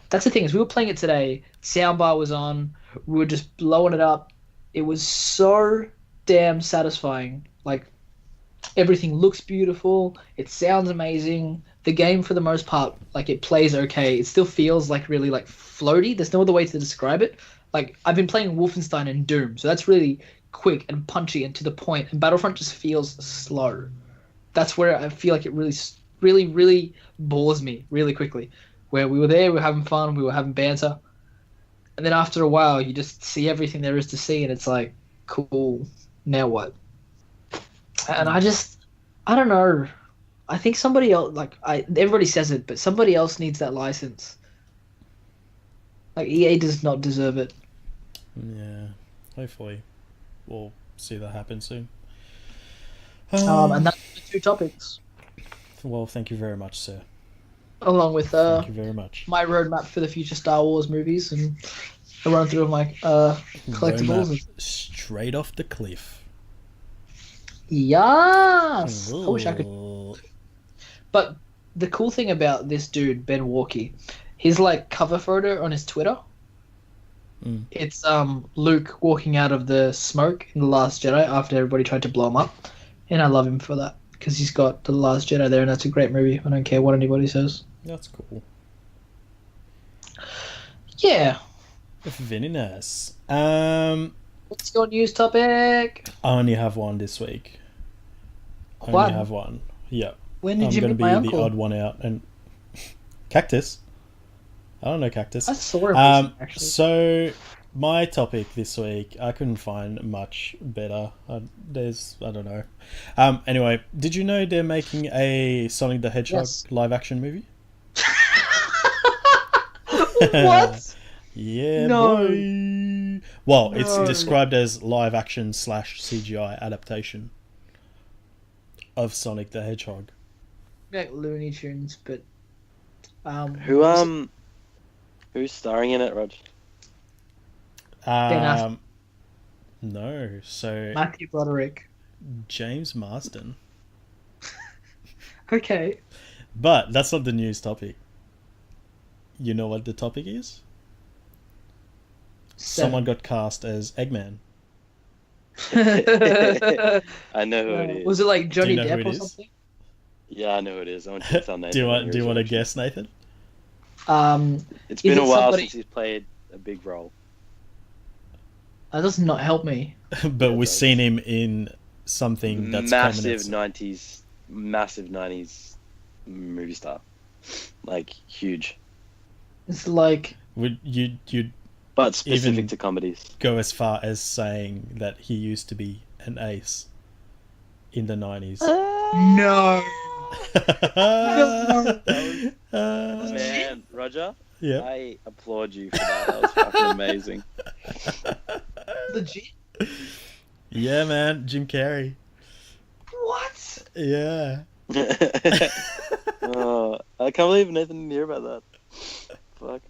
That's the thing is we were playing it today. Soundbar was on. We were just blowing it up. It was so damn satisfying. Everything looks beautiful. It sounds amazing. The game, for the most part, it plays okay. It still feels really floaty. There's no other way to describe it. I've been playing Wolfenstein and Doom, so that's really quick and punchy and to the point. And Battlefront just feels slow. That's where I feel like it really, really, really bores me really quickly. Where we were there, we were having fun, we were having banter, and then after a while, you just see everything there is to see, and it's like, cool. Now what? And I don't know. I think somebody else, everybody says it, but somebody else needs that license. EA does not deserve it. Yeah, hopefully we'll see that happen soon. And that's the 2 topics. Well, thank you very much, sir. Along with thank you very much. My roadmap for the future Star Wars movies and a run through of my collectibles. Straight off the cliff. Yes! Ooh. I wish I could. But the cool thing about this dude, Ben Walkie, his cover photo on his Twitter, it's Luke walking out of the smoke in The Last Jedi after everybody tried to blow him up. And I love him for that because he's got The Last Jedi there, and that's a great movie. I don't care what anybody says. That's cool. Yeah. Very nice. What's your news topic? I only have one this week. I only have one. Yeah. When did you meet my uncle? I'm going to be the odd one out. And Cactus. I don't know Cactus. I saw him actually. So, my topic this week, I couldn't find much better. I don't know. Anyway, did you know they're making a Sonic the Hedgehog live action movie? What? Yeah, no. Boy. Well, it's described as live action / CGI adaptation of Sonic the Hedgehog. Like Looney Tunes, but who's starring in it, Rog? No, so Matthew Broderick, James Marsden. Okay, but that's not the news topic. You know what the topic is? Someone got cast as Eggman. I know who it is. Was it Johnny Depp or something? Yeah, I know who it is. I want to tell Nathan. Do you want to guess, Nathan? It's Is been it a while somebody- since he's played a big role. That does not help me. But Yeah, we've it seen him in something that's massive prominent. '90s movie star, like huge, It's like Would you'd but specific Even- to comedies. go as far as saying that he used to be an ace in the 90s? no. Man, Roger, Yeah. I applaud you for that. That was fucking amazing. Legit. Yeah, man, Jim Carrey. What? Yeah. Oh, I can't believe Nathan didn't hear about that. Fuck,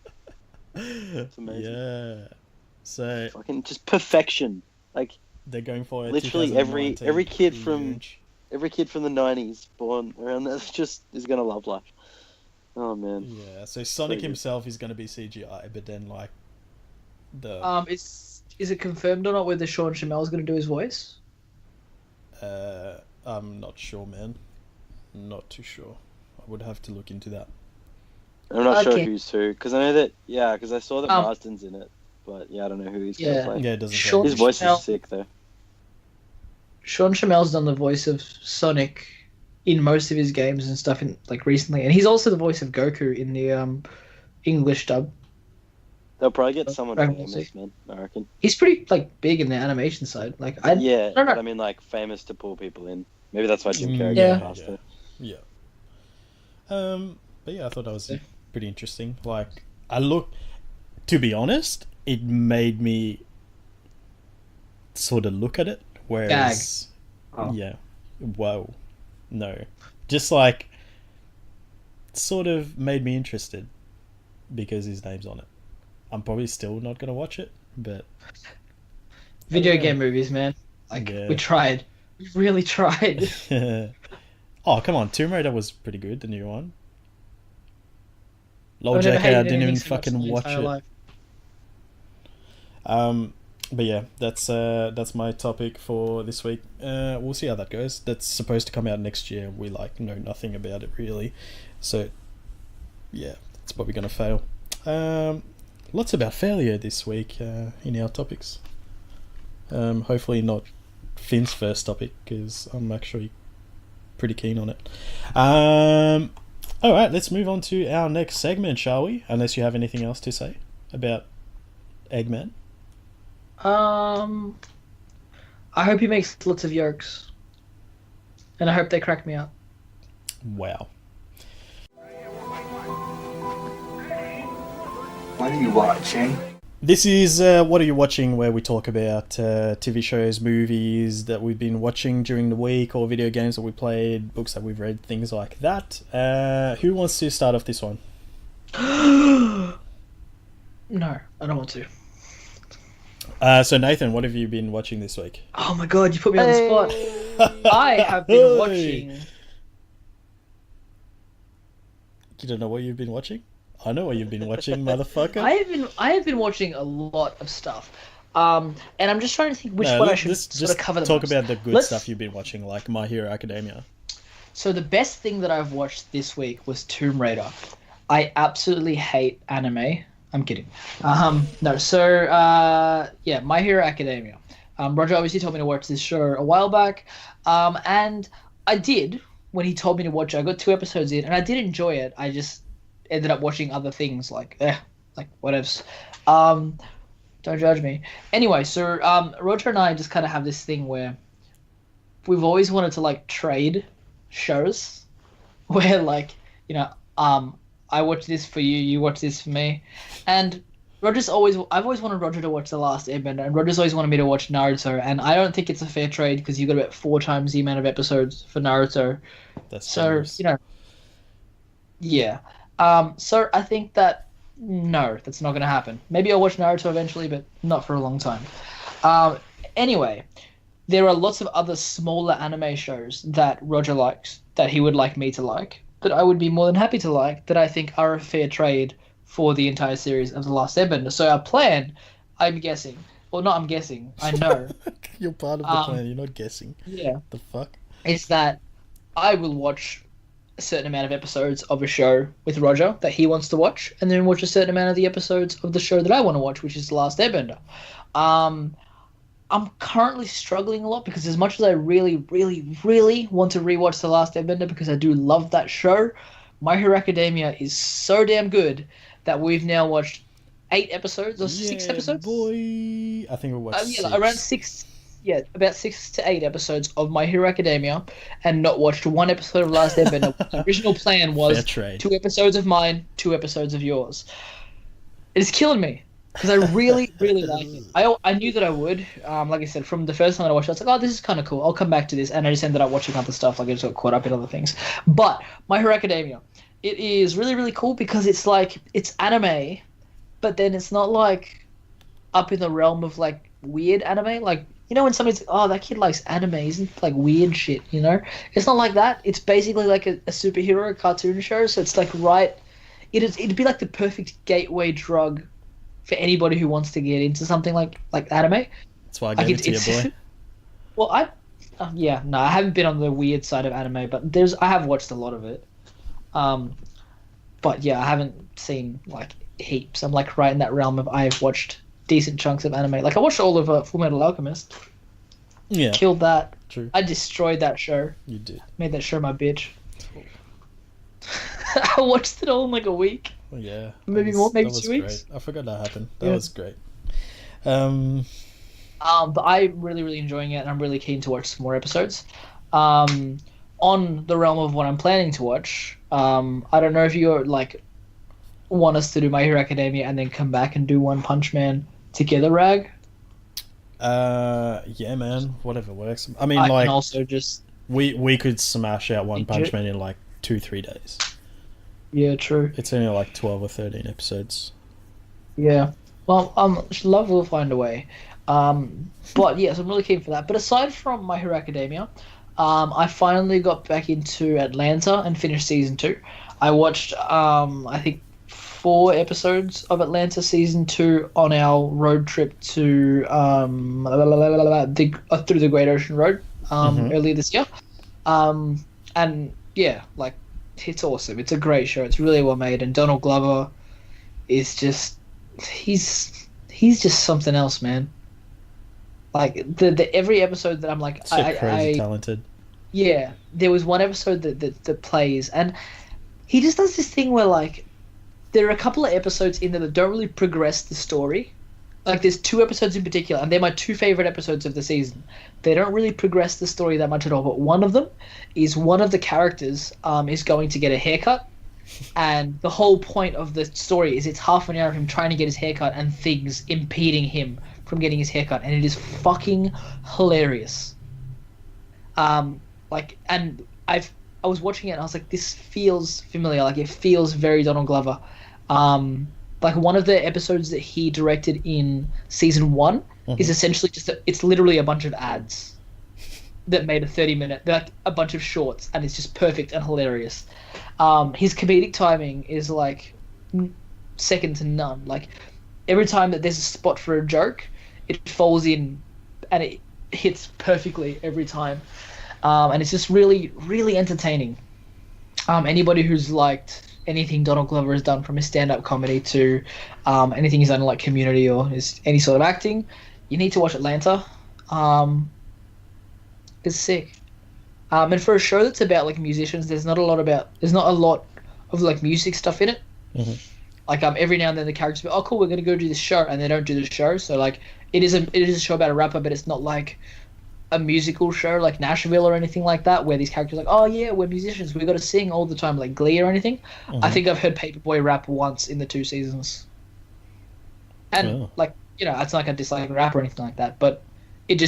it's amazing. Yeah. So Fucking just perfection. Like they're going for a literally every 2019 kid from reunion. every kid from the '90s born around that is gonna love life. Oh man. Yeah, so Sonic good. himself is going to be CGI, but then like the Is it confirmed or not whether Sean Chammel's going to do his voice? I'm not sure, man. Not too sure. I would have to look into that. I'm not sure Okay. who's who because I know that because I saw that Um, Marsden's in it, but I don't know who he's Yeah. gonna play. Yeah, it doesn't. Sure. say. His voice Chammel- is sick though. Sean Chammel's done the voice of Sonic in most of his games and stuff in like recently, and he's also the voice of Goku in the English dub. They'll probably get someone Dragon Ball famous, man. I reckon. He's pretty like big in the animation side. Like I Yeah, don't know. but I mean like famous to pull people in. Maybe that's why Jim Carrey Yeah. got faster. Yeah. But yeah, I thought that was Yeah. pretty interesting. Like, to be honest, it made me sort of look at it. Whereas, Oh. yeah, whoa, no, just like sort of made me interested because his name's on it. I'm probably still not gonna watch it, but Video Yeah. game movies, man. Like Yeah. we tried. We really tried. oh come on, Tomb Raider was pretty good, the new one. Lol, I've never JK, I hated didn't even anything so much in fucking my watch entire it. life. But yeah, that's my topic for this week. We'll see how that goes. That's supposed to come out next year. We know nothing about it really, so yeah, it's probably gonna fail. Lots about failure this week in our topics. Hopefully not Finn's first topic because I'm actually pretty keen on it. All right, let's move on to our next segment, shall we? Unless you have anything else to say about Eggman. I hope he makes lots of yolks, and I hope they crack me up. Wow. What are you watching? This is What Are You Watching, where we talk about TV shows, movies that we've been watching during the week, or video games that we played, books that we've read, things like that. Who wants to start off this one? No, I don't want to. So Nathan, what have you been watching this week? Oh my god, you put me on the spot. I have been watching. You don't know what you've been watching? I know what you've been watching, motherfucker. I have been watching a lot of stuff, and I'm just trying to think which one I should let's sort just of cover. The talk most. about the good Let's- stuff you've been watching, like My Hero Academia. So the best thing that I've watched this week was Tomb Raider. I absolutely hate anime. I'm kidding. No. So yeah, My Hero Academia. Roger obviously told me to watch this show a while back, and I did when he told me to watch it. I got 2 episodes in, and I did enjoy it. I just ended up watching other things like whatevs. Don't judge me. Anyway, so Roger and I just kind of have this thing where we've always wanted to like trade shows, where like I watch this for you, you watch this for me, and I've always wanted Roger to watch The Last Airbender, and Roger's always wanted me to watch Naruto, and I don't think it's a fair trade because you got about 4 times the amount of episodes for Naruto. That's So generous. yeah. So I think that no, that's not going to happen. Maybe I'll watch Naruto eventually, but not for a long time. Anyway, there are lots of other smaller anime shows that Roger likes that he would like me to like, that I would be more than happy to like, that I think are a fair trade for the entire series of The Last Airbender. So our plan, I'm guessing, or not I'm guessing, I know, You're part of the plan, you're not guessing. yeah, The fuck? is that I will watch a certain amount of episodes of a show with Roger that he wants to watch, and then watch a certain amount of the episodes of the show that I want to watch, which is The Last Airbender. Um, I'm currently struggling a lot because as much as I really, really, really want to rewatch The Last Airbender because I do love that show, My Hero Academia is so damn good that we've now watched 8 episodes or 6 episodes. Boy, I think we watched Yeah, 6. around 6. Yeah, about 6 to 8 episodes of My Hero Academia, and not watched one episode of Last Airbender. The original plan was Fair trade. 2 episodes of mine, 2 episodes of yours. It's killing me because I really, really like it. I knew that I would. Like I said, from the first time that I watched it, I was like, oh, this is kind of cool. I'll come back to this, and I just ended up watching other stuff. Like I just got caught up in other things. But My Hero Academia, it is really, really cool because it's like it's anime, but then it's not like up in the realm of like weird anime, like. You know when somebody's like, oh, that kid likes anime, isn't like weird shit, you know? It's not like that. It's basically like a superhero cartoon show, so it's like it'd be like the perfect gateway drug for anybody who wants to get into something like anime. That's why I gave it to you, boy. Well, I haven't been on the weird side of anime, but I have watched a lot of it. But yeah, I haven't seen like heaps. I'm like right in that realm of I've watched decent chunks of anime. Like I watched all of Full Metal Alchemist. Yeah. Killed that. True. I destroyed that show. You did. Made that show my bitch. I watched it all in like a week. Well, yeah. Maybe 2 weeks. Great. I forgot that happened. That Yeah. was great. But I'm really, really enjoying it, and I'm really keen to watch some more episodes. On the realm of what I'm planning to watch, I don't know if you're like want us to do My Hero Academia and then come back and do One Punch Man together, Rag. Yeah, man. Whatever works. I mean, I like can also just we could smash out One Punch Legit. Man in like 2-3 days. yeah, true. It's only like 12 or 13 episodes. Yeah. Well, love will find a way. But yes, I'm really keen for that. But aside from My Hero Academia, I finally got back into Atlanta and finished season 2. I watched, I think, 4 episodes of Atlanta season 2 on our road trip to through the Great Ocean Road earlier this year. And yeah, like it's awesome. It's a great show. It's really well made, and Donald Glover is just he's just something else, man. Like the every episode that I'm like So crazy talented. Yeah, there was one episode that plays, and he just does this thing where like there are a couple of episodes in there that don't really progress the story. Like there's 2 episodes in particular, and they're my 2 favorite episodes of the season. They don't really progress the story that much at all, but one of them is one of the characters is going to get a haircut, and the whole point of the story is it's half an hour of him trying to get his haircut and things impeding him from getting his haircut, and it is fucking hilarious. And I was watching it and I was like, this feels familiar. Like it feels very Donald Glover. Like one of the episodes that he directed in season 1 is essentially it's literally a bunch of ads that made a 30-minute, like a bunch of shorts, and it's just perfect and hilarious. His comedic timing is like second to none. Like every time that there's a spot for a joke, it falls in and it hits perfectly every time. And it's just really, really entertaining. Anybody who's liked anything Donald Glover has done, from his stand-up comedy to anything he's done in like Community or his any sort of acting, you need to watch Atlanta. It's sick. And for a show that's about like musicians, there's not a lot of like music stuff in it. Like every now and then the characters be, oh cool, we're gonna go do this show, and they don't do the show. So like it is a show about a rapper, but it's not like a musical show like Nashville or anything like that, where these characters are like, oh yeah, we're musicians, we got to sing all the time, like Glee or anything. I think I've heard Paperboy rap once in the 2 seasons, and like, you know, it's not like I dislike rap or anything like that, but it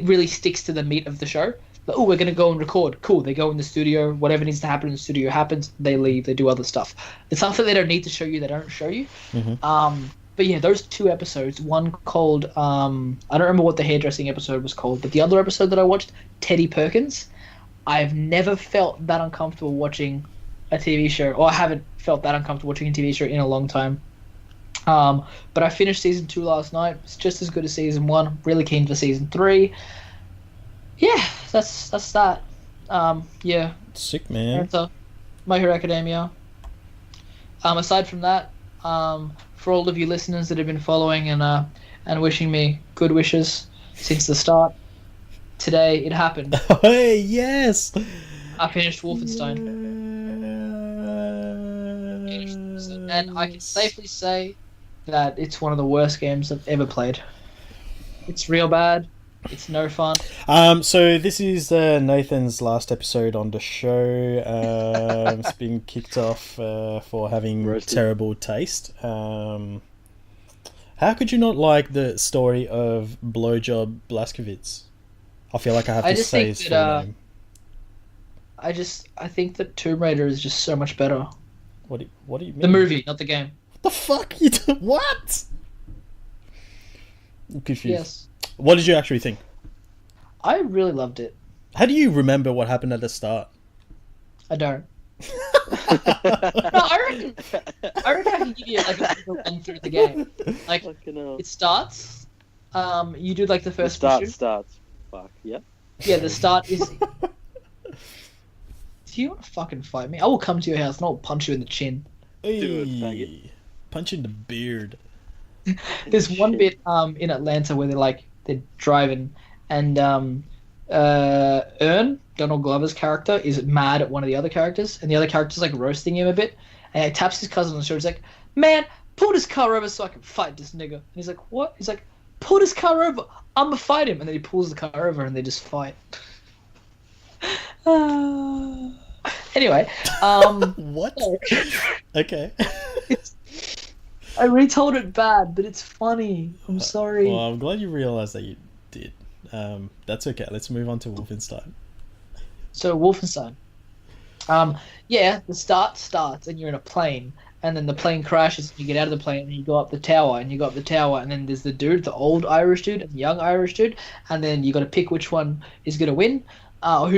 really sticks to the meat of the show. Like, oh, we're gonna go and record. Cool. They go in the studio. Whatever needs to happen in the studio happens. They leave. They do other stuff. The stuff that they don't need to show you, they don't show you. But yeah, those 2 episodes, one called, I don't remember what the hairdressing episode was called, but the other episode that I watched, Teddy Perkins, I've never felt that uncomfortable watching a TV show, or I haven't felt that uncomfortable watching a TV show in a long time. But I finished season 2 last night. It's just as good as season 1. I'm really keen for season 3. Yeah, that's that. Yeah. Sick, man. My Hero Academia. Aside from that, for all of you listeners that have been following and wishing me good wishes since the start, today it happened. Hey, yes! I finished Wolfenstein. And I can safely say that it's one of the worst games I've ever played. It's real bad. It's no fun. So this is Nathan's last episode on the show. It's been kicked off for having Roasted. terrible taste. How could you not like the story of Blowjob Blazkowicz? I feel like I have I to just say think his that, full name. I think that Tomb Raider is just so much better. What do you mean? The movie, not the game. What the fuck? What? I'm confused. Yes. What did you actually think? I really loved it. How do you remember what happened at the start? I don't. No, I reckon I can give you like a run through the game. Like Fucking hell. it starts. You do like the The first start mission. starts. Fuck, yep. Yeah, the start is. Do you want to fucking fight me? I will come to your house and I'll punch you in the chin. it, Hey, faggot. punch in the beard. There's one Shit. bit in Atlanta where they're driving and Ern, Donald Glover's character, is mad at one of the other characters, and the other character's like roasting him a bit, and he taps his cousin on the shoulder. He's like, "Man, pull this car over so I can fight this nigga." And he's like, "What?" He's like, "Pull this car over. I'ma fight him." And then he pulls the car over and they just fight. Anyway, What? Okay. I retold it bad, but it's funny. I'm sorry. Well, I'm glad you realised that you did. That's okay. Let's move on to Wolfenstein. So Wolfenstein. Yeah, the start starts and you're in a plane, and then the plane crashes and you get out of the plane and you go up the tower and you go up the tower, and then there's the dude, the old Irish dude and the young Irish dude, and then you got to pick which one is gonna win,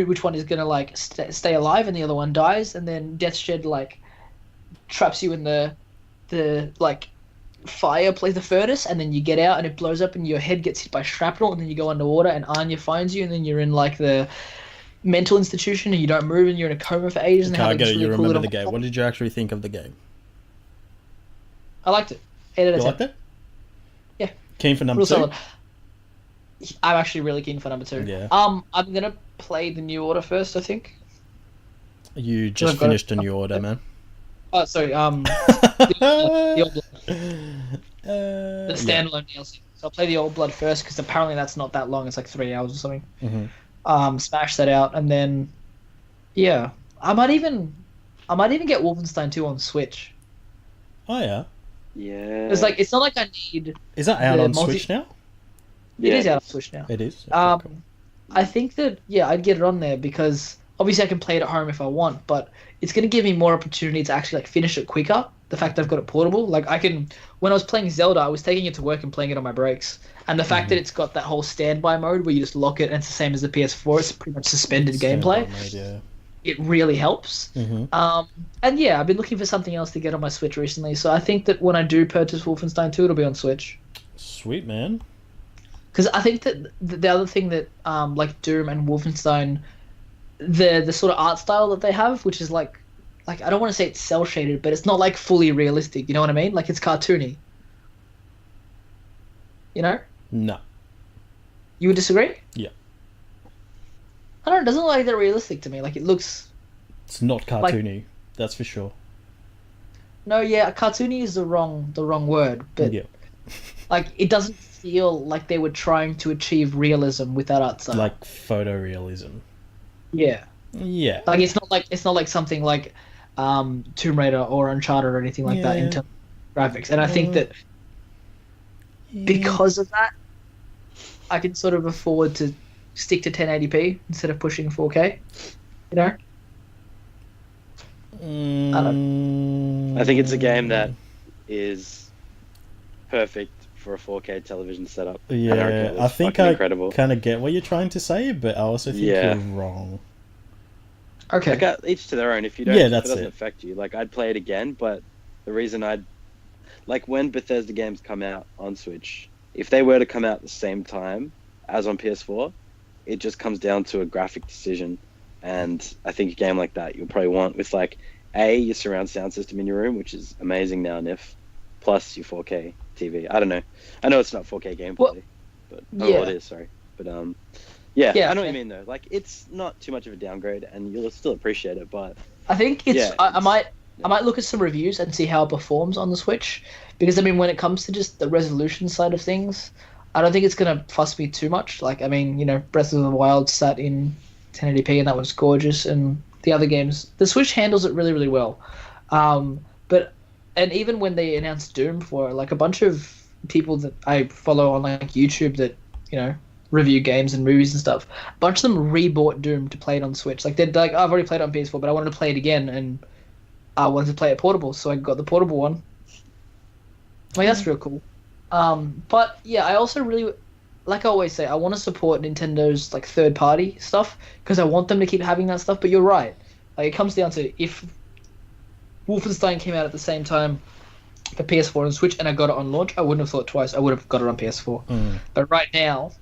which one is gonna like stay alive, and the other one dies, and then Deathshed like traps you in the like fireplace, the furnace, and then you get out and it blows up and your head gets hit by shrapnel, and then you go underwater and Anya finds you, and then you're in like the mental institution and you don't move and you're in a coma for ages. And Okay, how I they get just it. You really cool remember the little- game. What did you actually think of the game? I liked it. 8 out You of 10. liked it? Yeah. Keen for number Real 2? solid. I'm actually really keen for number 2. Yeah. I'm gonna play the New Order first, I think. You just I've got it. finished a new order, man. Oh, sorry. The Old Blood, the Yeah. standalone DLC. So I'll play the Old Blood first because apparently that's not that long. It's like 3 hours or something. Mhm. Smash that out, and then yeah, I might even get Wolfenstein 2 on Switch. Oh yeah. Yeah. It's like it's not like I need. Is that out The on multi- Switch now? It is out on Switch now. It is. Okay, cool. I think that I'd get it on there because obviously I can play it at home if I want, but it's going to give me more opportunity to actually like finish it quicker. The fact I've got it portable, like I can. When I was playing Zelda, I was taking it to work and playing it on my breaks, and the fact that it's got that whole standby mode where you just lock it and it's the same as the PS4. It's pretty much suspended gameplay. Yeah. It really helps. Mhm. And yeah, I've been looking for something else to get on my Switch recently, so I think that when I do purchase Wolfenstein 2, it'll be on Switch. Sweet, man. Because I think that the other thing that like Doom and Wolfenstein, the sort of art style that they have, which is like I don't want to say it's cel shaded, but it's not like fully realistic. You know what I mean? Like it's cartoony. You know? No. You would disagree? Yeah. I don't know. It doesn't look like they're realistic to me. Like it looks. It's not cartoony. That's for sure. No, yeah, cartoony is the wrong word, but Yeah. like it doesn't feel like they were trying to achieve realism with that art style. Like photorealism. yeah. Yeah. Like it's not like something like Tomb Raider or Uncharted or anything like that in Yeah. terms of graphics. And I think that because of that, I can sort of afford to stick to 1080p instead of pushing 4K. You know? I think it's a game that is perfect for a 4K television setup. And I reckon Yeah, it was I think fucking I incredible. kind of get what you're trying to say, but I also think Yeah. you're wrong. Okay. Like each to their own. If you don't, Yeah, if that's it doesn't it. affect you. Like I'd play it again, but the reason I'd like when Bethesda games come out on Switch, if they were to come out at the same time as on PS4, it just comes down to a graphic decision. And I think a game like that you'll probably want with like your surround sound system in your room, which is amazing now, Nif, plus your 4K TV. I don't know. I know it's not 4K gameplay, Well, but yeah. it is. Sorry, but yeah, Yeah, I know what okay. you mean though. Like it's not too much of a downgrade, and you'll still appreciate it. But I think it's. Yeah, I might look at some reviews and see how it performs on the Switch, because I mean, when it comes to just the resolution side of things, I don't think it's gonna fuss me too much. Like, I mean, you know, Breath of the Wild sat in 1080p and that was gorgeous, and the other games, the Switch handles it really, really well. But and even when they announced Doom for it, like a bunch of people that I follow on like YouTube that review games and movies and stuff, a bunch of them rebought Doom to play it on Switch. Like they're like, oh, I've already played it on PS4, but I wanted to play it again, and I wanted to play it portable, so I got the portable one. Like that's real cool. But yeah, I also really, like I always say, I want to support Nintendo's like third party stuff because I want them to keep having that stuff. But you're right, like it comes down to if Wolfenstein came out at the same time for PS4 and Switch, and I got it on launch, I wouldn't have thought twice. I would have got it on PS4. But right now,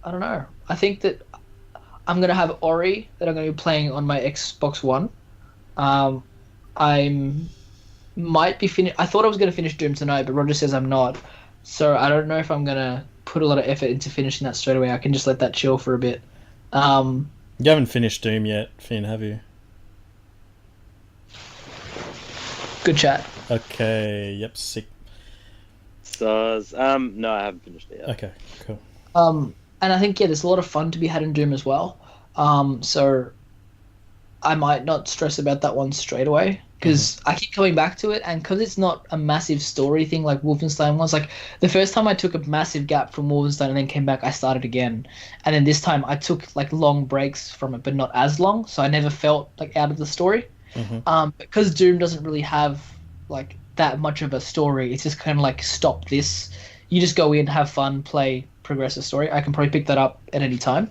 I don't know. I think that I'm gonna have Ori that I'm gonna be playing on my Xbox One. I'm might be finish. I thought I was gonna finish Doom tonight, but Roger says I'm not. So I don't know if I'm gonna put a lot of effort into finishing that straight away. I can just let that chill for a bit. You haven't finished Doom yet, Finn, have you? Good chat. Okay. Yep. Sick. Stars. No, I haven't finished it yet. Okay. Cool. And I think there's a lot of fun to be had in Doom as well. So I might not stress about that one straight away because I keep coming back to it, and because it's not a massive story thing like Wolfenstein was. Like the first time I took a massive gap from Wolfenstein and then came back, I started again, and then this time I took like long breaks from it, but not as long, so I never felt like out of the story. Because Doom doesn't really have like that much of a story. It's just kind of like stop this. You just go in, have fun, play, progress the story. I can probably pick that up at any time.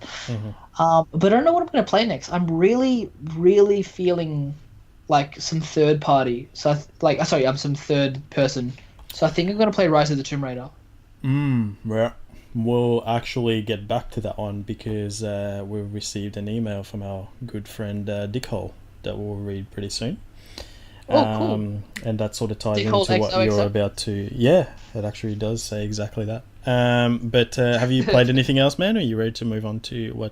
But I don't know what I'm going to play next. I'm really, really feeling like some third party. So I'm some third person. So I think I'm going to play Rise of the Tomb Raider. Well, we'll actually get back to that one because we've received an email from our good friend Dick Hole that we'll read pretty soon. Oh, cool. And that sort of ties Dick into Hole what XOXO? you're about to... Yeah, it actually does say exactly that. But have you played anything else, man? Or are you ready to move on to what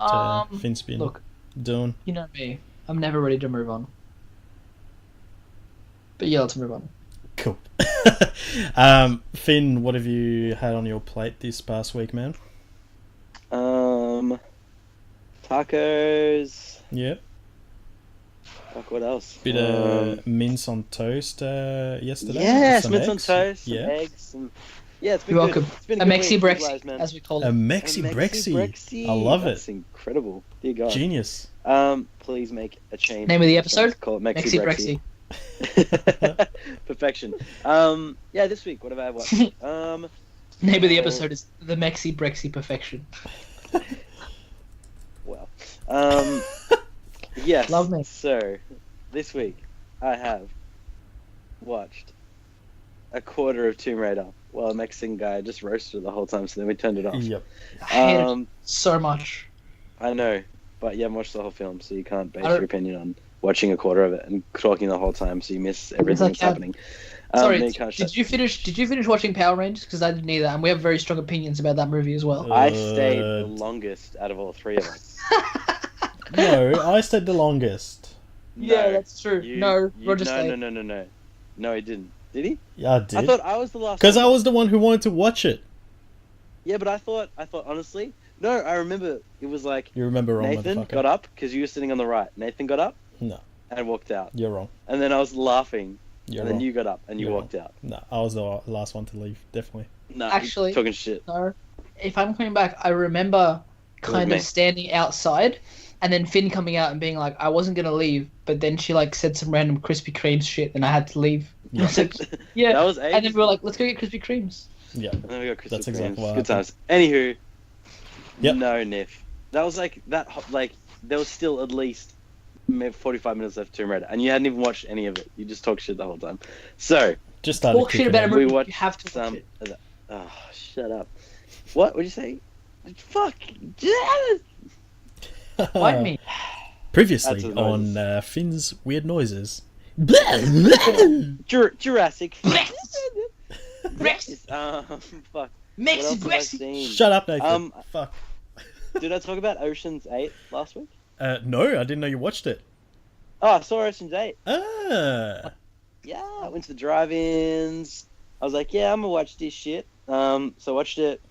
Finn's been doing? You know me. I'm never ready to move on. But yeah, let's move on. Cool. Finn, what have you had on your plate this past week, man? Tacos. Yep. Fuck, what else? Bit of mince on toast yesterday. Yes, Some mince on eggs. toast, Yeah. some eggs, some... Yeah, it's been You're good. welcome. It's been A good Mexi week, Breksi, guys, man. as we call A it. Mexi Breksi. I love That's it. incredible. Dear God. Genius. Please make a change. Name of the episode? Call it Mexi Mexi Breksi. Perfection. Yeah, this week, what have I watched? Name of the episode is The Mexi Breksi Perfection. Well, yes. Love me. So, this week, I have watched a quarter of Tomb Raider while a Mexican guy just roasted it the whole time, so then we turned it off. Yep. I hate it so much. I know, but you haven't watched the whole film, so you can't base your opinion on watching a quarter of it and talking the whole time, so you miss everything that's happening. Sorry, then you can't did you finish watching Power Rangers? Because I didn't either, and we have very strong opinions about that movie as well. I stayed the longest out of all three of us. No, I stayed the longest. Yeah, No, that's true. Roger stayed. No. No, he didn't. Did he? Yeah, I did. I thought I was the last Because one. I was the one who wanted to watch it. Yeah, but I thought honestly, no, I remember it was like You remember wrong, Nathan motherfucker. got up because you were sitting on the right. Nathan got up No, and walked out, you're wrong. and then I was laughing, You're and wrong. then you got up and you You're walked out. No, I was the last one to leave, definitely. Nah, Actually- you're talking shit. No, if I'm coming back, I remember kind me. of standing outside, and then Finn coming out and being like, "I wasn't gonna leave," but then she like said some random Krispy Kreme shit, and I had to leave. Yeah. I was like, yeah, That was and then ages. we were like, "Let's go get Krispy Kremes." Yeah. And then we got Krispy That's exactly Kremes. what Good happened. times. Anywho, Yep. no, Niff. That was like that. Like there was still at least 45 minutes left of Tomb Raider, and you hadn't even watched any of it. You just talked shit the whole time. So Just started Talk shit kicking about a in. movie. we watched You have to watch some. it. Oh, shut up. What? What'd you say? Fuck. Find me. Previously the on noises. Finn's Weird Noises. Jurassic. Breksi. Fuck. Mexi What else have I Breksi. seen? Shut up, Nathan. Fuck. Did I talk about Ocean's 8 last week? No, I didn't know you watched it. Oh, I saw Ocean's 8. Ah. Yeah, I went to the drive-ins. I was like, yeah, I'm gonna watch this shit. So I watched it.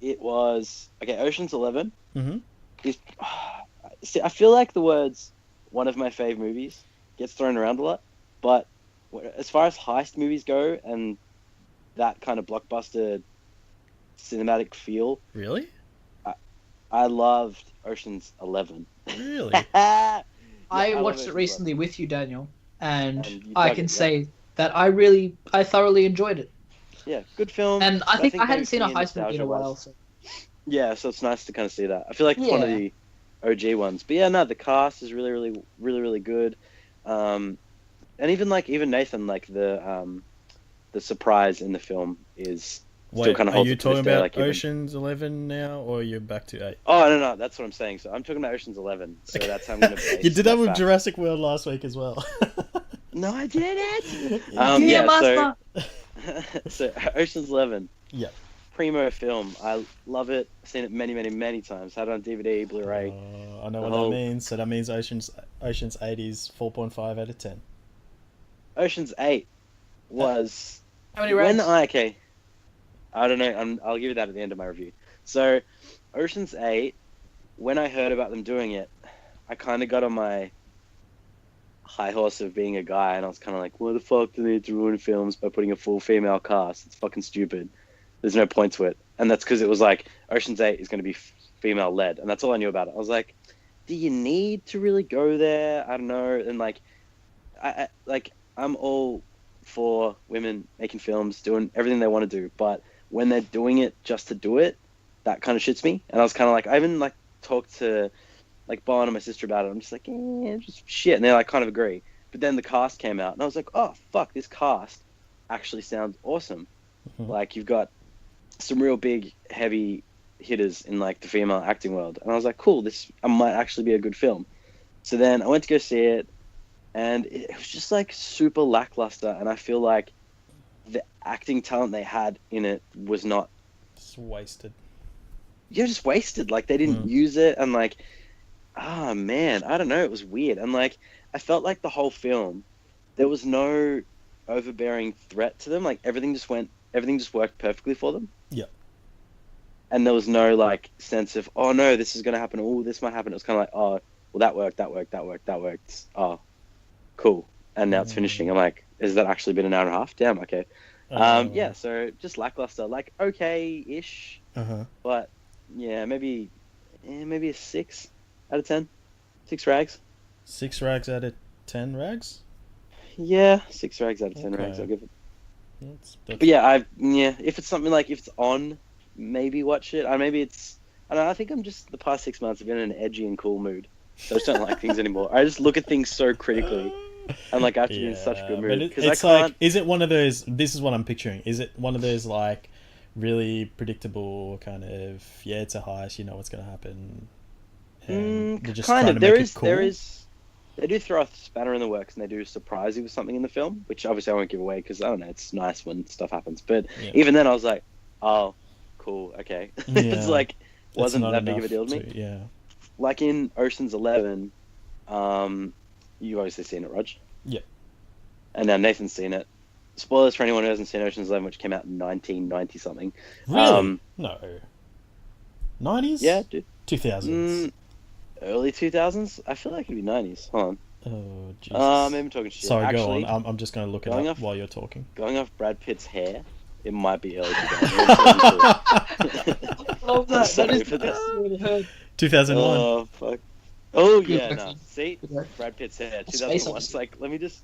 It was Ocean's 11. Mm-hmm. See, I feel like the words "one of my fave movies" gets thrown around a lot, but as far as heist movies go and that kind of blockbuster cinematic feel, Really? I loved Ocean's 11. Really? I I love watched it Ocean's recently with you, Daniel, and you I dug can it, yeah? say that I thoroughly enjoyed it. Yeah, good film. And I think I hadn't maybe seen a for me, heist movie in a nostalgia while. was- So. Yeah, so it's nice to kind of see that. I feel like it's one of Yeah. the OG ones. But yeah, no, the cast is really, really, really, really good. And even Nathan, like the surprise in the film is still Wait, kind of are holds you up to this talking day, about like, even- Ocean's 11 now, or you're back to 8? Oh no, that's what I'm saying. So I'm talking about Ocean's 11. So that's how I'm gonna base You did that my with facts. Jurassic World last week as well. No, I didn't. Yeah, master. So Ocean's 11. Yep. Primo film. I love it. I've seen it many, many, many times. Had it on DVD, Blu-ray. I know The what whole- that means. So that means Ocean's 8 is 4.5 out of 10. Ocean's 8 was How many rounds? I don't know. I'll give you that at the end of my review. So, Ocean's 8, when I heard about them doing it, I kind of got on my high horse of being a guy, and I was kind of like, "What the fuck do they need to ruin films by putting a full female cast? It's fucking stupid. There's no point to it." And that's because it was like Ocean's 8 is going to be female led, and that's all I knew about it. I was like, "Do you need to really go there?" I don't know. And like, I'm all for women making films, doing everything they want to do, but when they're doing it just to do it, that kind of shits me. And I was kind of like, I even like talked to like Bon and my sister about it. I'm just like, just shit, and they like kind of agree. But then the cast came out, and I was like, oh fuck, this cast actually sounds awesome. Mhm. Like you've got some real big, heavy hitters in like the female acting world, and I was like, cool, this might actually be a good film. So then I went to go see it, and it was just like super lackluster, and I feel like the acting talent they had in it was not It's wasted. just wasted. Like they didn't use it, and like, oh man, I don't know, it was weird. And like I felt like the whole film there was no overbearing threat to them. Like everything just worked perfectly for them. Yep. And there was no like sense of, oh no, this is gonna happen, oh this might happen. It was kind of like, oh well, that worked. Oh, cool. And now it's finishing. I'm like, has that actually been an hour and a half? Damn. Okay. Yeah. So just lackluster. Like okay-ish, Uh-huh. but yeah, maybe a 6 out of 10. 6 rags. 6 rags out of 10 rags? Yeah, 6 rags out of 10 rags. Okay. I'll give it. That's But yeah, if it's something like if it's on, maybe watch it. Maybe it's. I don't know. I think I'm just the past 6 months I've been in an edgy and cool mood. So I just don't like things anymore. I just look at things so critically, and like I have to be in such a good mood But because I it's can't. like, is it one of those? This is what I'm picturing. Is it one of those like really predictable kind of? Yeah, it's a heist. You know what's going to happen. And they're just Kind trying of. to make it cool? There is. They do throw a spanner in the works, and they do surprise you with something in the film, which obviously I won't give away because I don't know. It's nice when stuff happens, but Yeah. even then I was like, oh, cool, okay. Yeah. It's like It's wasn't not that big of a enough deal to me. Yeah. Like in Ocean's 11, you've obviously seen it, Rog. Yeah. And now Nathan's seen it. Spoilers for anyone who hasn't seen Ocean's 11, which came out in 1990 something. Really? No. 90s? Yeah, dude. 2000s. Early 2000s? I feel like it'd be 90s. Hold on. Oh, Jesus. Maybe I'm talking shit. Sorry, Actually, go on. I'm just going to look it going up off- while you're talking. going off Brad Pitt's hair, it might be early 2000s. Love that. Sorry That is for the that. best I've ever heard. 2001. Oh, fuck. Oh, yeah, Good no. work. See? Good work. Brad Pitt's hair, Space 2001. Odyssey. It's like, let me just...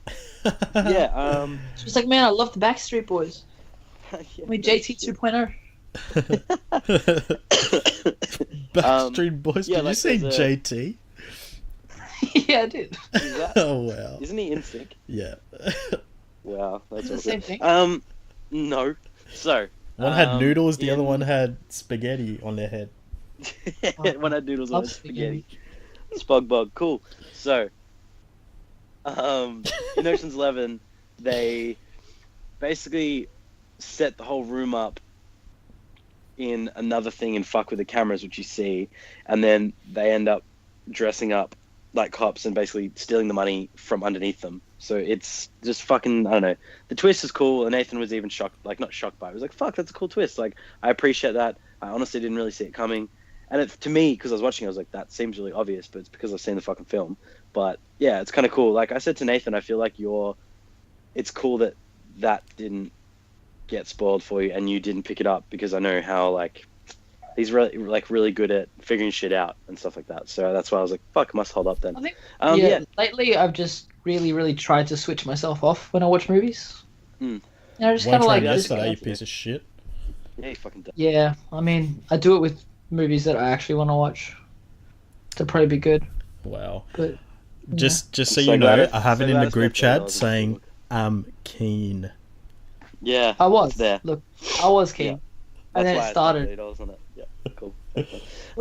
Yeah, She's like, man, I love the Backstreet Boys. yeah, I mean, JT 2.0. Backstreet Boys. yeah, Did you like say there's a- JT? Yeah, I did. Is that- Oh, wow. Isn't he in sync? Yeah. Wow, that's Is it the awesome. same thing? No. So, One had noodles, the other in- one had spaghetti on their head. One had noodles on Love his spaghetti. Spogbog, cool. So, in Ocean's 11, they basically set the whole room up in another thing and fuck with the cameras, which you see, and then they end up dressing up like cops and basically stealing the money from underneath them. So it's just fucking, I don't know. The twist is cool, and Nathan was even shocked, like not shocked by it. He was like, fuck, that's a cool twist. Like, I appreciate that. I honestly didn't really see it coming. And it, to me, because I was watching, I was like, that seems really obvious, but it's because I've seen the fucking film. But yeah, it's kind of cool. Like I said to Nathan, I feel like it's cool that that didn't get spoiled for you and you didn't pick it up, because I know how like he's really good at figuring shit out and stuff like that. So that's why I was like, fuck, it must hold up then. I think Yeah. lately I've just really tried to switch myself off when I watch movies. Mm. You know, just One kind of train like yesterday, you piece of shit. Yeah, you fucking done. yeah. I mean, I do it with movies that I actually want to watch. They'll probably be good. Wow. But Just so So you glad know, it- I have so it in glad the it's group not chat there. saying I'm keen. Yeah, I was it's there. Look, I was keen, Yeah. and That's then why it it's started. $8, isn't it? Yeah, cool. What do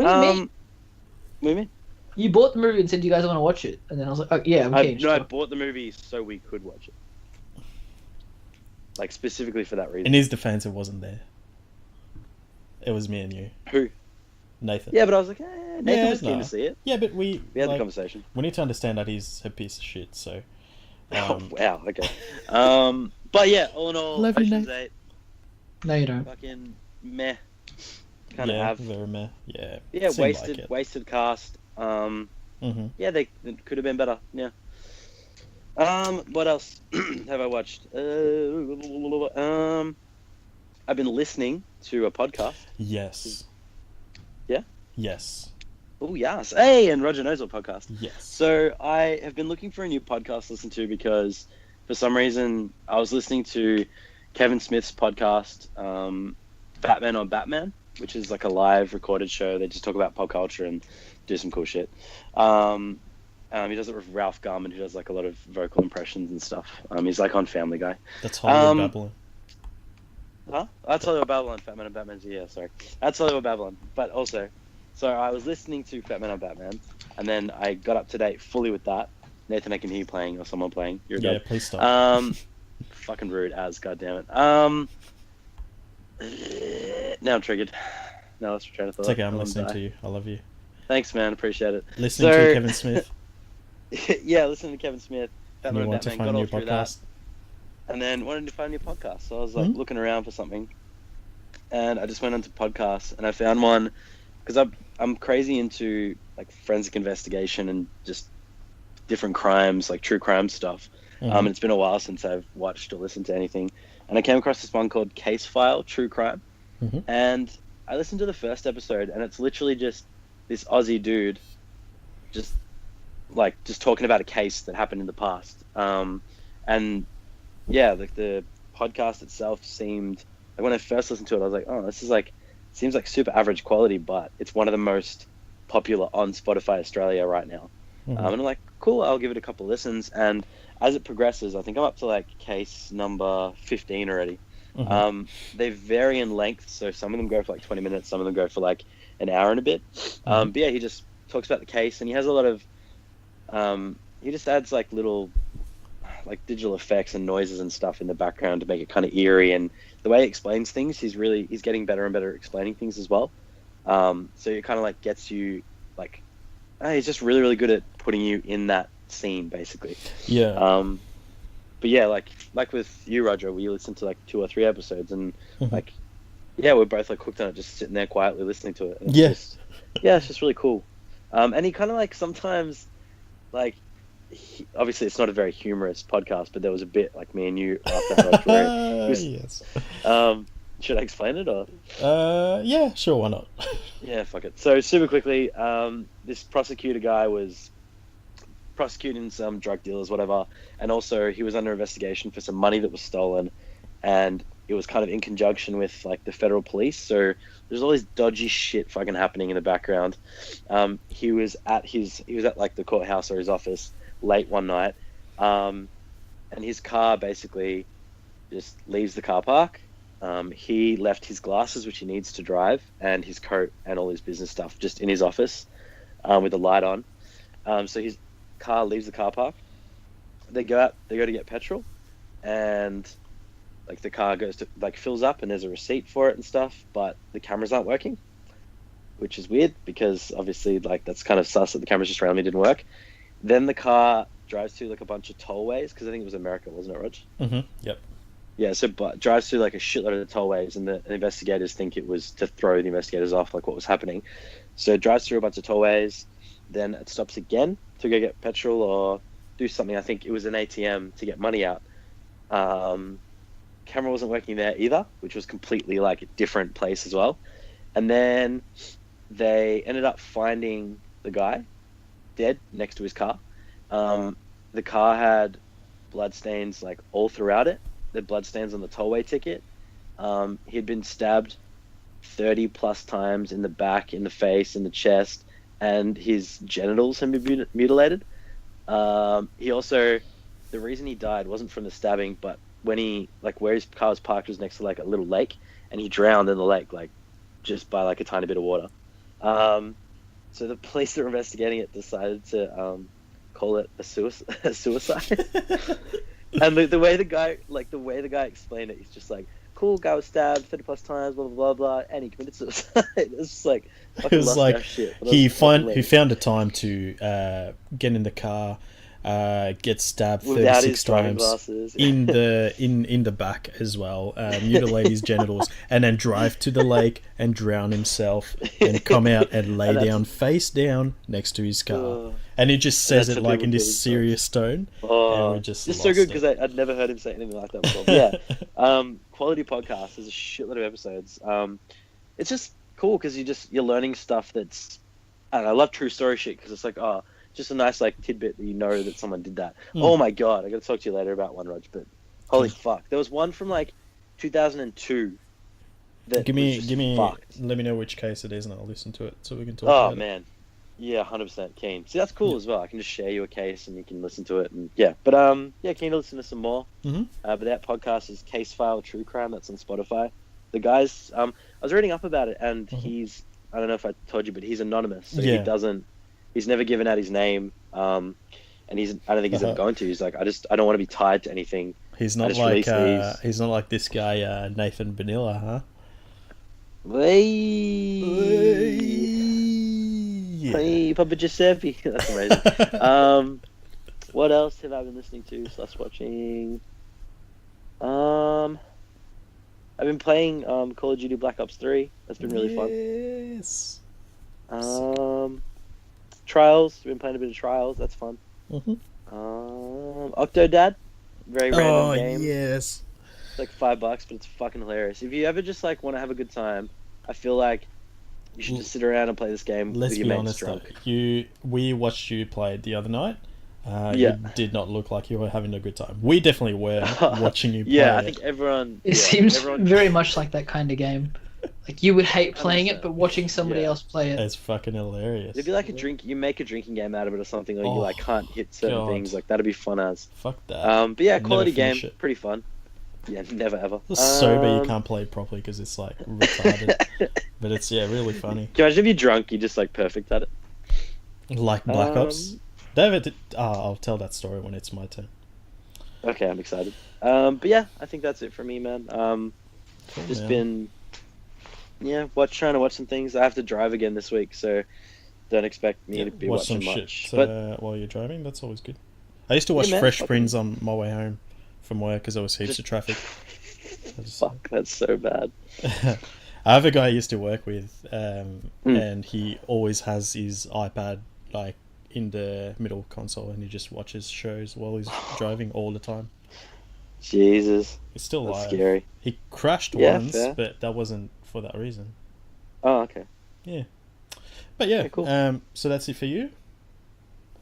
you mean? What do you mean? You bought the movie and said you guys want to watch it, and then I was like, oh yeah, I'm keen. No, I sure. bought the movie so we could watch it. Like, specifically for that reason. In his defense, it wasn't there. It was me and you, Who? Nathan. Yeah, but I was like, Nathan was keen no. to see it. Yeah, but we We had the like, conversation. we need to understand that he's a piece of shit. So, Oh, wow, okay. But yeah, all in all, Love you, Ocean's Nate. 8, No, you don't. fucking meh. Kind of yeah, have. very meh. Yeah, Yeah, seemed wasted, like it. wasted cast. Mm-hmm. Yeah, it could have been better. Yeah. What else have I watched? I've been listening to a podcast. Yes. Yeah? Yes. Oh, yes. Hey, and Roger knows what podcast. Yes. So I have been looking for a new podcast to listen to because for some reason I was listening to Kevin Smith's podcast, Batman on Batman, which is like a live recorded show. They just talk about pop culture and do some cool shit. He does it with Ralph Garman, who does like a lot of vocal impressions and stuff. He's like on Family Guy. That's Hollywood Babylon. Huh? I'll tell you about Babylon, Batman and Batman's, yeah, sorry. I'll tell you about Babylon. But also, so I was listening to Batman and Batman, and then I got up to date fully with that. Nathan, I can hear you playing, or someone playing. You're Yeah, good. please stop. Fucking rude as, goddammit. Now I'm triggered. Now let's try to thought. It's okay, I'm listening to you. I love you. Thanks, man, appreciate it. Listening So- to Kevin Smith. Yeah, listening to Kevin Smith, and Batman you and want to Batman, find a got all new through that. podcast. And then wanted to find a new podcast. So I was like Mhm. looking around for something. And I just went onto podcasts and I found one because I'm crazy into like forensic investigation and just different crimes, like true crime stuff. Mhm. And it's been a while since I've watched or listened to anything. And I came across this one called Case File True Crime. Mhm. And I listened to the first episode and it's literally just this Aussie dude just talking about a case that happened in the past. And yeah, like the podcast itself seemed like when I first listened to it, I was like, oh, this is like seems like super average quality, but it's one of the most popular on Spotify Australia right now. Mhm. And I'm like, cool, I'll give it a couple listens. And as it progresses, I think I'm up to like case number 15 already. Mhm. They vary in length, so some of them go for like 20 minutes, some of them go for like an hour and a bit. But yeah, he just talks about the case, and he has a lot of he just adds like little like digital effects and noises and stuff in the background to make it kind of eerie. And the way he explains things, he's getting better and better at explaining things as well. So it kind of like gets you like he's just really good at putting you in that scene basically. Yeah. But yeah, like with you, Roger, we listened to like 2 or 3 episodes, and Mhm. like, yeah, we're both like hooked on it, just sitting there quietly listening to it. And it's Yeah. just, yeah, it's just really cool. And he kind of like sometimes, like, obviously it's not a very humorous podcast, but there was a bit like me and you after that, where Yes. should I explain it or? Yeah, sure, why not? Yeah, fuck it. So super quickly, this prosecutor guy was prosecuting some drug dealers, whatever, and also he was under investigation for some money that was stolen, and it was kind of in conjunction with like the federal police. So there's all this dodgy shit fucking happening in the background. He was at like the courthouse or his office late one night, and his car basically just leaves the car park. He left his glasses, which he needs to drive, and his coat and all his business stuff just in his office with the light on. So his car leaves the car park. They go out. They go to get petrol, and like the car goes to like fills up, and there's a receipt for it and stuff. But the cameras aren't working, which is weird because obviously like that's kind of sus that the cameras just randomly didn't work. Then the car drives through like a bunch of tollways because I think it was America, wasn't it, Rog? Mm-hmm. Yep. Yeah, so but drives through like a shitload of tollways, and the investigators think it was to throw the investigators off, like what was happening. So it drives through a bunch of tollways, then it stops again to go get petrol or do something. I think it was an ATM to get money out. Camera wasn't working there either, which was completely like a different place as well. And then they ended up finding the guy dead next to his car. The car had bloodstains like all throughout it. The bloodstains on the tollway ticket. He'd been stabbed 30 plus times in the back, in the face, in the chest, and his genitals had been mutilated. He also, the reason he died wasn't from the stabbing, but when he, like where his car was parked was next to like a little lake, and he drowned in the lake, like just by like a tiny bit of water. So the police that were investigating it decided to call it a suicide. And the way the guy explained it, he's just like, cool, guy was stabbed 30 plus times, blah blah blah blah, and he committed suicide. It's just like It was like shit. he found a time to get in the car, get stabbed Without 36 his driving times glasses. in the back as well, mutilate his genitals, and then drive to the lake and drown himself, and come out and lay down face down next to his car. And he just says it like in this serious tone. And we just so good because I'd never heard him say anything like that before. But yeah, quality podcast. There's a shitload of episodes. It's just cool because you're learning stuff that's, I don't know, I love true story shit because it's like, just a nice like tidbit that you know that someone did that. Oh my god, I gotta talk to you later about one, Rog, but holy fuck. There was one from like 2002 that give me fucked. Let me know which case it is and I'll listen to it so we can talk about man. Yeah, 100% keen. See, that's cool as well. I can just share you a case and you can listen to it, and but keen to listen to some more. Mm-hmm. But that podcast is Case File True Crime. That's on Spotify. The guys, I was reading up about it, and he's, I don't know if I told you, but he's anonymous. So he's never given out his name, and I don't think he's ever going to. He's like, I don't want to be tied to anything. He's not like he's not like this guy Nathan Vanilla, huh? Hey, Papa Giuseppe. That's amazing. What else have I been listening to / watching? I've been playing Call of Duty Black Ops 3. That's been really fun. Yes. Trials. I've been playing a bit of Trials. That's fun. Mm-hmm. Octodad. Very random game. Yes. It's like $5, but it's fucking hilarious. If you ever just like want to have a good time, I feel like you should just sit around and play this game with your mates drunk. We watched you play it the other night. You did not look like you were having a good time. We definitely were watching you play it. I think everyone... It seems very much like that kind of game. Like, you would hate playing it, but watching somebody else play it... It's fucking hilarious. It'd be like you make a drinking game out of it or something, or you like can't hit certain things. Like, that'd be fun as. Fuck that. But yeah, quality game. Pretty fun. Yeah, never ever. Sober, you can't play it properly because it's like retarded. But it's really funny. Can you imagine if you're drunk, you're just like perfect at it? Like Black Ops? David, I'll tell that story when it's my turn. Okay, I'm excited. But yeah, I think that's it for me, man. Been trying to watch some things. I have to drive again this week, so don't expect me to be watching much. Shit, while you're driving, that's always good. I used to watch Fresh Prince on my way home from work because there was heaps of traffic. Fuck, that's so bad. I have a guy I used to work with, and he always has his iPad like in the middle console, and he just watches shows while he's driving all the time. Jesus, he's still alive. That's scary. He crashed once, but that wasn't for that reason. Oh, okay. Yeah, but yeah, cool. So that's it for you.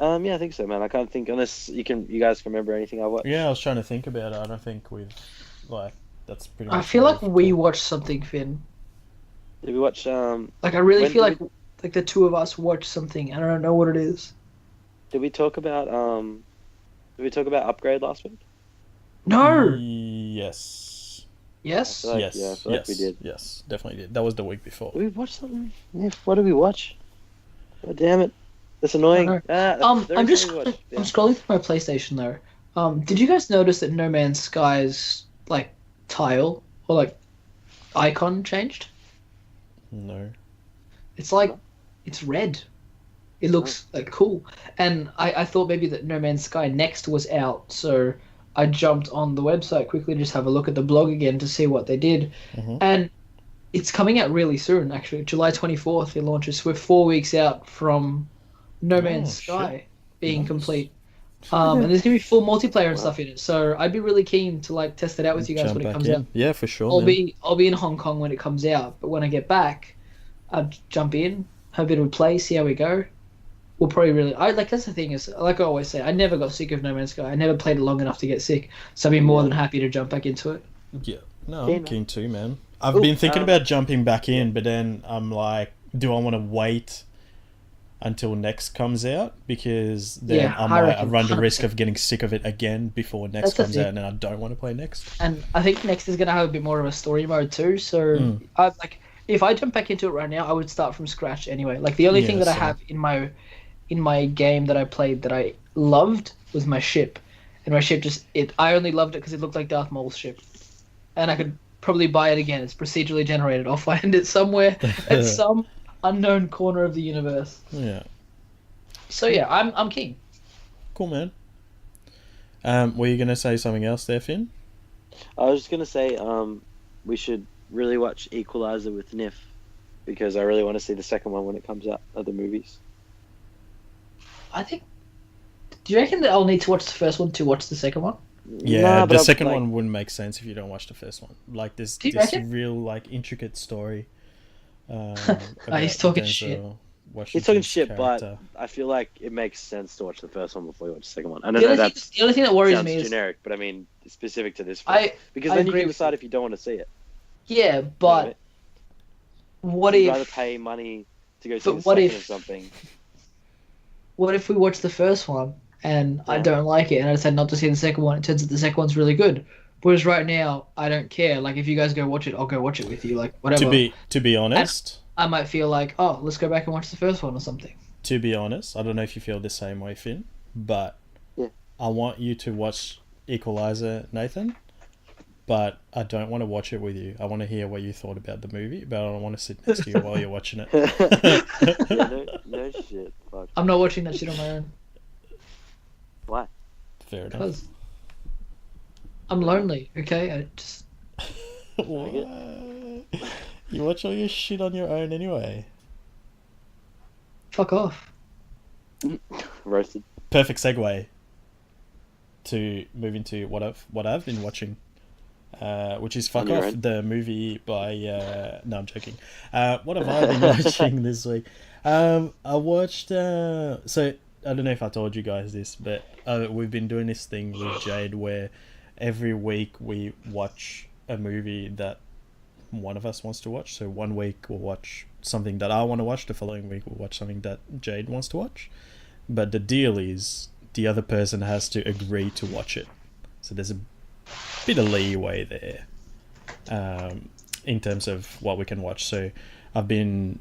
Yeah, I think so, man. I can't think unless you guys can remember anything I watched. Yeah, I was trying to think about it. I don't think we've that's pretty much. I feel like we watched something, Finn. Did we watch Like I really feel like the two of us watched something and I don't know what it is. Did we talk about Upgrade last week? No. Yes. Yes? I feel like we did. Yes, definitely did. That was the week before. Did we watch something? Yeah, what did we watch? God damn it. That's annoying. I There I'm is just something to watch. I'm scrolling through my PlayStation though. Did you guys notice that No Man's Sky's like tile or like icon changed? No. It's like it's red. It looks like cool. And I thought maybe that No Man's Sky Next was out, so I jumped on the website quickly to just have a look at the blog again to see what they did. Mhm. And it's coming out really soon, actually. July 24th it launches. We're 4 weeks out from No Man's shit. Sky being Nice. complete. And there's gonna be full multiplayer and stuff in it. So I'd be really keen to like test it out with you guys Jump when it back comes in. out. Yeah, for sure. I'll man. be in Hong Kong when it comes out, but when I get back, I'll jump in, have a bit of a play, see how we go. We'll probably really. That's the thing is, like I always say, I never got sick of No Man's Sky. I never played it long enough to get sick, so I'd be more than happy to jump back into it. Yeah. No, Yeah, I'm man. keen too, man. I've Ooh, been thinking about jumping back in, but then I'm like, do I want to wait until next comes out? Because then Yeah, I I might reckon, run the 100%. risk of getting sick of it again before next That's the comes out, thing. and then I don't want to play next. And I think next is gonna have a bit more of a story mode too. So I like if I jump back into it right now, I would start from scratch anyway. Like the only Yeah, thing that I same. have in my game that I played that I loved was my ship, and my ship I only loved it because it looked like Darth Maul's ship, and I could probably buy it again. It's procedurally generated. I'll find it somewhere at some unknown corner of the universe. Yeah. So yeah, I'm keen. Cool, man. Were you gonna say something else there, Finn? I was just gonna say, we should really watch Equalizer with Nif, because I really want to see the second one when it comes out of the movies. I think. Do you reckon that I'll need to watch the first one to watch the second one? Yeah, Nah, but the I'll, second like, one wouldn't make sense if you don't watch the first one. Like this Do you this reckon? real like intricate story. He's talking shit. He's talking shit, but I feel like it makes sense to watch the first one before you watch the second one. I know The that's only thing that worries sounds me is generic, but I mean specific to this film. Because I then you agree can with decide you. if you don't want to see it. yeah, but what You'd rather if pay money to go see But the what second if- of something? we watch the first one and I Yeah. don't like it and I decide not to see the second one? It turns out the second one's really good. Whereas right now I don't care. Like if you guys go watch it, I'll go watch it with you. Like whatever. To be honest, I might feel like, oh, let's go back and watch the first one or something. I don't know if you feel the same way, Finn, but Yeah. I want you to watch Equalizer, Nathan. But I don't want to watch it with you. I want to hear what you thought about the movie, but I don't want to sit next to you while you're watching it. Yeah, no shit. Fuck. I'm not watching that shit on my own Why? Fair enough. because I'm lonely. Okay, I just What? You watch all your shit on your own anyway. fuck off. Roasted. Perfect segue to move into what I've been watching, which is Fuck On your Off, own? the movie by. No, I'm joking. What have I been watching this week? I watched. So I don't know if I told you guys this, but we've been doing this thing with Jade where every week we watch a movie that one of us wants to watch. So one week we'll watch something that I want to watch. The following week we'll watch something that Jade wants to watch. But the deal is the other person has to agree to watch it. So there's a bit of leeway there in terms of what we can watch. So I've been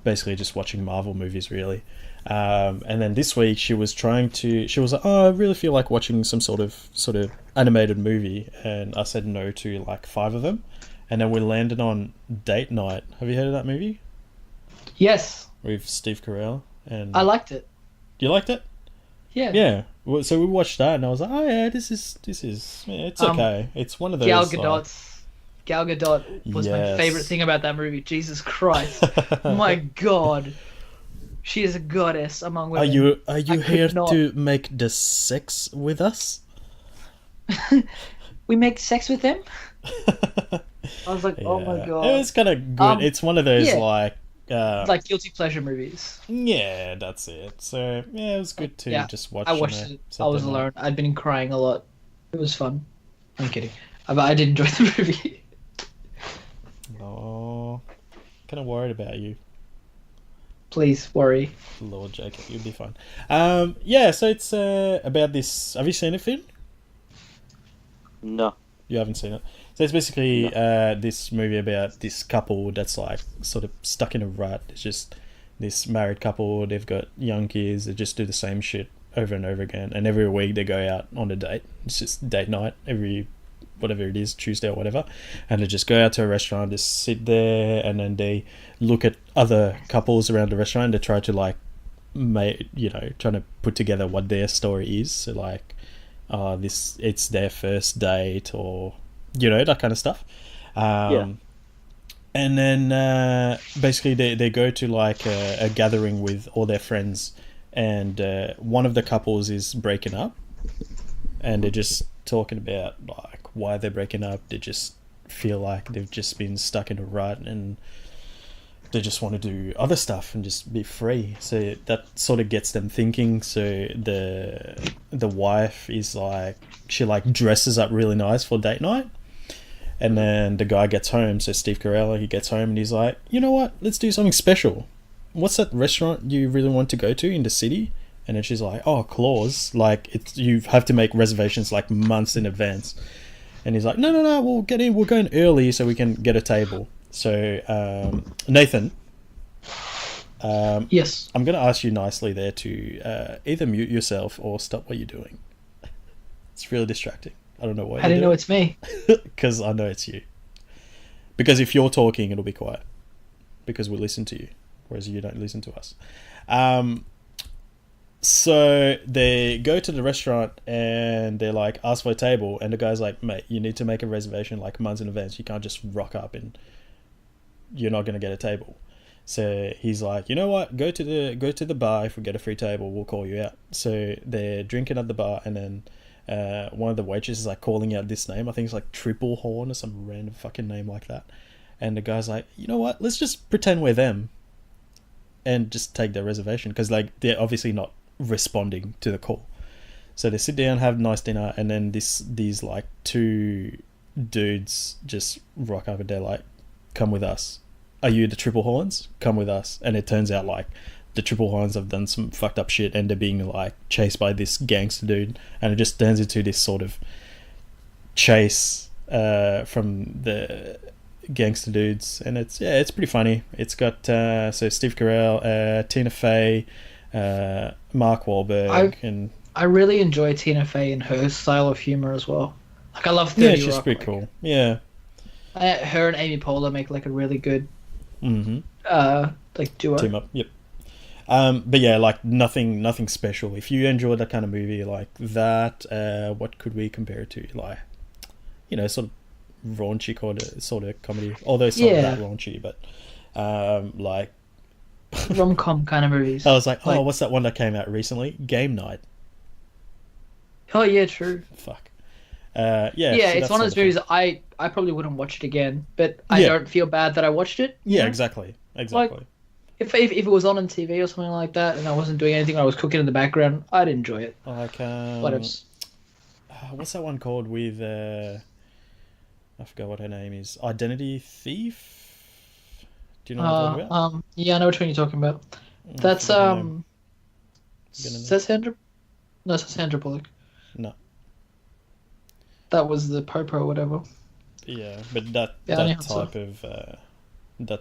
basically just watching Marvel movies really. And then this week she was like, oh, I really feel like watching some sort of animated movie. And I said no to like 5 of them. And then we landed on Date Night. Have you heard of that movie? Yes, With Steve Carell. And I liked it. you liked it? Yeah. Yeah. Well, so we watched that, and I was like, "Oh yeah, this is yeah, it's okay. It's one of those." Gal Gadot was my Yes. favorite thing about that movie. Jesus Christ, my God, she is a goddess among women. Are you I could here not- to make the sex with us? We make sex with them. I was like, oh my Yeah. God, It was kind of good. It's one of those yeah. like guilty pleasure movies. yeah, that's it. So yeah, it was good to Yeah, just watch. I watched on a it. I Saturday was night. alone. I'd been crying a lot. It was fun. I'm kidding. But I did enjoy the movie. Oh, kind of worried about you. Please worry. Lord Jacob, you'll be fine. Yeah, so it's about this. Have you seen it, Finn? No. You haven't seen it. So it's basically this movie about this couple that's like sort of stuck in a rut. It's just this married couple. They've got young kids. They just do the same shit over and over again. And every week they go out on a date. It's just date night every whatever it is, Tuesday or whatever, and they just go out to a restaurant, just sit there, and then they look at other couples around the restaurant. They try to like trying to put together what their story is. So like, it's their first date, or that kind of stuff. And then basically they go to like a gathering with all their friends, and one of the couples is breaking up, and they're just talking about like why they're breaking up. They just feel like they've just been stuck in a rut, and they just want to do other stuff and just be free. So that sort of gets them thinking. So the wife is like, she like dresses up really nice for date night, and then the guy gets home. So Steve Carell, he gets home and he's like, you know what? Let's do something special. What's that restaurant you really want to go to in the city? And then she's like, oh, Claus. Like, you have to make reservations like months in advance. And he's like, no, we'll get in. We'll go in early so we can get a table. So, Nathan. Yes. I'm going to ask you nicely there to either mute yourself or stop what you're doing. It's really distracting. I don't know why. How do you know it's me? Because I know it's you. Because if you're talking, it'll be quiet. Because we listen to you. Whereas you don't listen to us. So they go to the restaurant and they're like, ask for a table, and the guy's like, mate, you need to make a reservation like months in advance. You can't just rock up and you're not going to get a table. So he's like, you know what, go to the bar. If we get a free table, we'll call you out. So they're drinking at the bar, and then one of the waitresses is like calling out this name. I think it's like Triple Horn or some random fucking name like that. And the guy's like, you know what, let's just pretend we're them and just take their reservation, because like they're obviously not responding to the call. So they sit down, have a nice dinner, and then these like two dudes just rock up and they're like, come with us. Are you the Triple Horns? Come with us. And it turns out like the Triple Horns have done some fucked up shit, and they're being like chased by this gangster dude, and it just turns into this sort of chase from the gangster dudes, and it's pretty funny. It's got so Steve Carell, Tina Fey, Mark Wahlberg, and I really enjoy Tina Fey and her style of humor as well. Like, I love 30 Rock. Yeah, she's pretty cool. Yeah. Her and Amy Poehler make like a really good like duo. Team up. Yep. But yeah, like nothing special. If you enjoy that kind of movie like that, what could we compare it to? Like, sort of raunchy sort of comedy. Although it's not that raunchy, but like rom-com kind of movies. I was like, what's that one that came out recently? Game Night. Oh yeah, true. Fuck. Yeah, it's one of those movies that I probably wouldn't watch it again, but I don't feel bad that I watched it. Yeah, exactly. Like, if it was on TV or something like that, and I wasn't doing anything, I was cooking in the background, I'd enjoy it. Like, what's that one called with I forgot what her name is. Identity Thief. Do you know what I'm talking about? Yeah, I know which one you're talking about. That's Sandra. No, it's Sandra Bullock. No. That was the Popo or whatever. Yeah, but that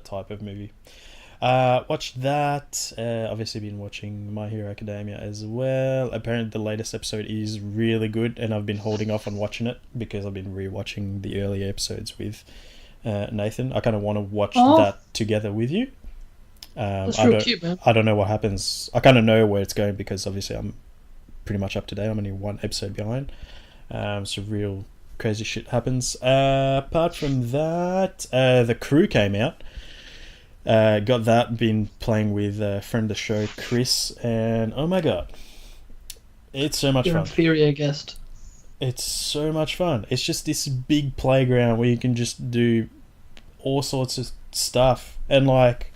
type of movie. Watched that. Obviously been watching My Hero Academia as well. Apparently the latest episode is really good, and I've been holding off on watching it because I've been rewatching the earlier episodes with Nathan. I kind of want to watch that together with you. That's real cute, man. I don't know what happens. I kind of know where it's going because obviously I'm pretty much up to date. I'm only one episode behind. So real crazy shit happens. Apart from that, The Crew came out. Got that, been playing with a friend of the show, Chris, and oh my god, it's so much fun. Inferior guest. It's so much fun. It's just this big playground where you can just do all sorts of stuff, and like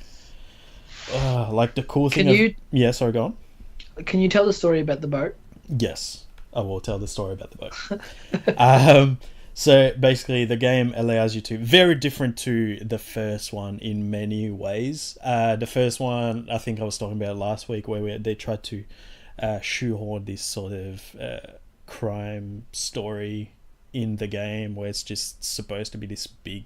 the cool thing. Yeah, sorry, go on. Can you tell the story about the boat? Yes, I will tell the story about the boat. So basically the game allows you to, very different to the first one in many ways. The first one, I think I was talking about last week, where they tried to shoehorn this sort of crime story in the game, where it's just supposed to be this big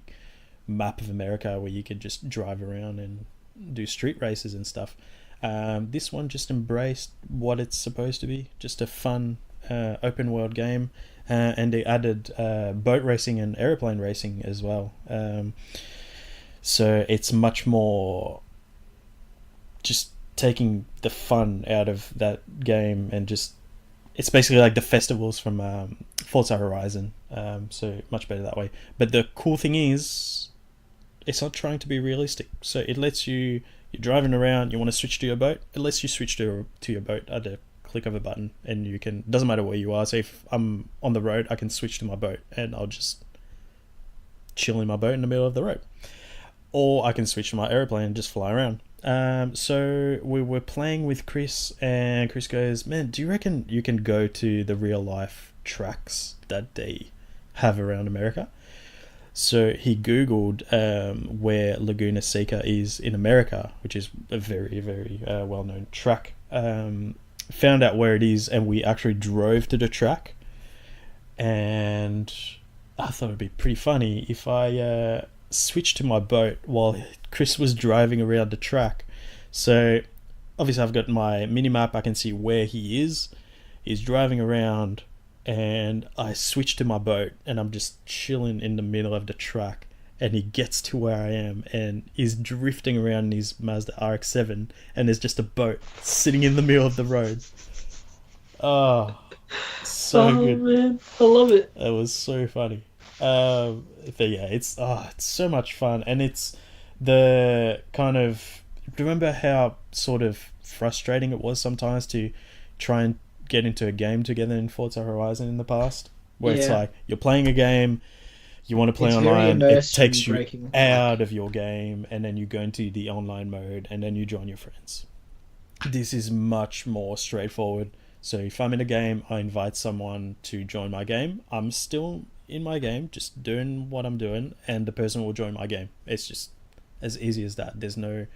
map of America where you can just drive around and do street races and stuff. This one just embraced what it's supposed to be, just a fun open world game, and they added boat racing and airplane racing as well. So it's much more just taking the fun out of that game, and just it's basically like the festivals from Forza Horizon. So much better that way. But the cool thing is, it's not trying to be realistic. So it lets you, you're driving around, you want to switch to your boat, it lets you switch to your boat at the click of a button, and you can, doesn't matter where you are. So if I'm on the road, I can switch to my boat and I'll just chill in my boat in the middle of the road. Or I can switch to my airplane and just fly around. So we were playing with Chris, and Chris goes, man, do you reckon you can go to the real life tracks that they have around America? So he Googled where Laguna Seca is in America, which is a very, very well-known track. Found out where it is, and we actually drove to the track. And I thought it'd be pretty funny if I switched to my boat while Chris was driving around the track. So obviously I've got my mini map, I can see where he is. He's driving around, and I switch to my boat, and I'm just chilling in the middle of the track, and he gets to where I am, and he's drifting around in his Mazda RX-7, and there's just a boat sitting in the middle of the road. Oh, so good. Man, I love it. It was so funny. But yeah, it's so much fun, and it's the kind of, remember how sort of frustrating it was sometimes to try and get into a game together in Forza Horizon in the past, where it's like you're playing a game, you want to play online, it takes you out of your game, and then you go into the online mode, and then you join your friends. This is much more straightforward. So if I'm in a game, I invite someone to join my game. I'm still in my game, just doing what I'm doing, and the person will join my game. It's just as easy as that. There's no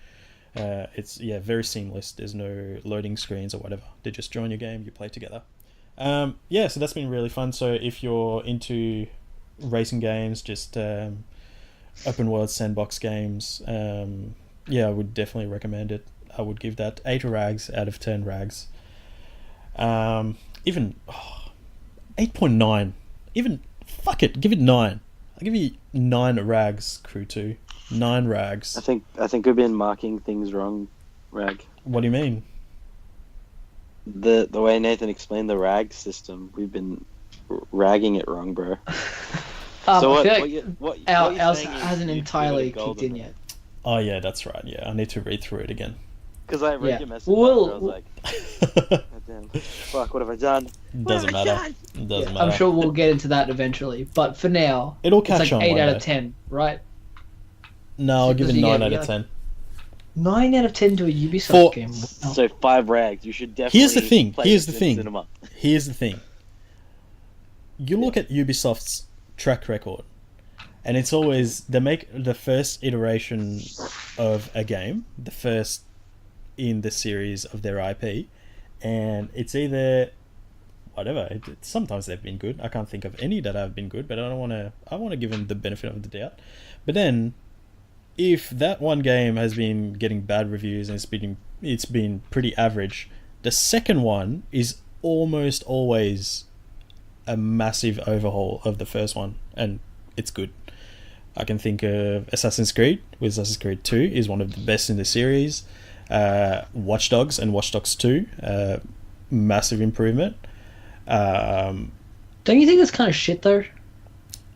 it's very seamless. There's no loading screens or whatever. They just join your game, you play together. So that's been really fun. So if you're into racing games, just open world sandbox games, I would definitely recommend it. I would give that 8 rags out of 10 rags. Even 8.9. Even fuck it, give it 9. I'll give you 9 rags, Crew 2. 9 rags. I think we've been marking things wrong, Rag. What do you mean? The way Nathan explained the rag system, we've been ragging it wrong, bro. So ours hasn't entirely kicked in yet. Oh yeah, that's right. Yeah, I need to read through it again. Because I read your message, and I was like, God damn, fuck, what have I done? Doesn't matter. Doesn't matter. I'm sure we'll get into that eventually, but for now, it'll catch it's like on 8 out of 10, right? No, I'll give it 9 out of 10. 9 out of 10 to a Ubisoft game. Wow. So 5 rags. You should definitely. Here's the thing. play this in cinema. Here's the thing. You look at Ubisoft's track record, and it's always they make the first iteration of a game, the first in the series of their IP, and it's either whatever. Sometimes they've been good. I can't think of any that have been good, but I want to give them the benefit of the doubt. But then, if that one game has been getting bad reviews and it's been pretty average, the second one is almost always a massive overhaul of the first one, and it's good. I can think of Assassin's Creed with Assassin's Creed 2 is one of the best in the series. Watch Dogs and Watch Dogs 2, massive improvement. Don't you think that's kind of shit though?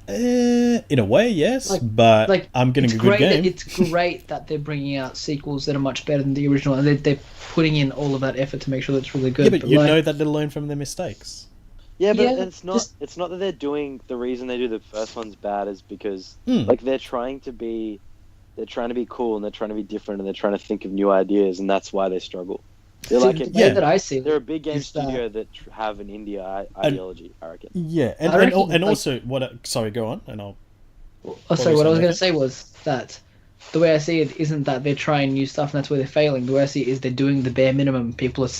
In a way, yes, but I'm getting a good game. It's great that they're bringing out sequels that are much better than the original, and they're putting in all of that effort to make sure that it's really good. Yeah, but you know that they learn from their mistakes. Yeah, but it's not that they're doing, the reason they do the first one's bad is because like they're trying to be cool, and they're trying to be different, and they're trying to think of new ideas, and that's why they struggle. They're that I see. They're a big game studio that have an India ideology, I reckon. Yeah, and also sorry, go on, and I'll. Sorry, what I was going to say was that the way I see it isn't that they're trying new stuff and that's where they're failing. The way I see it is they're doing the bare minimum. People are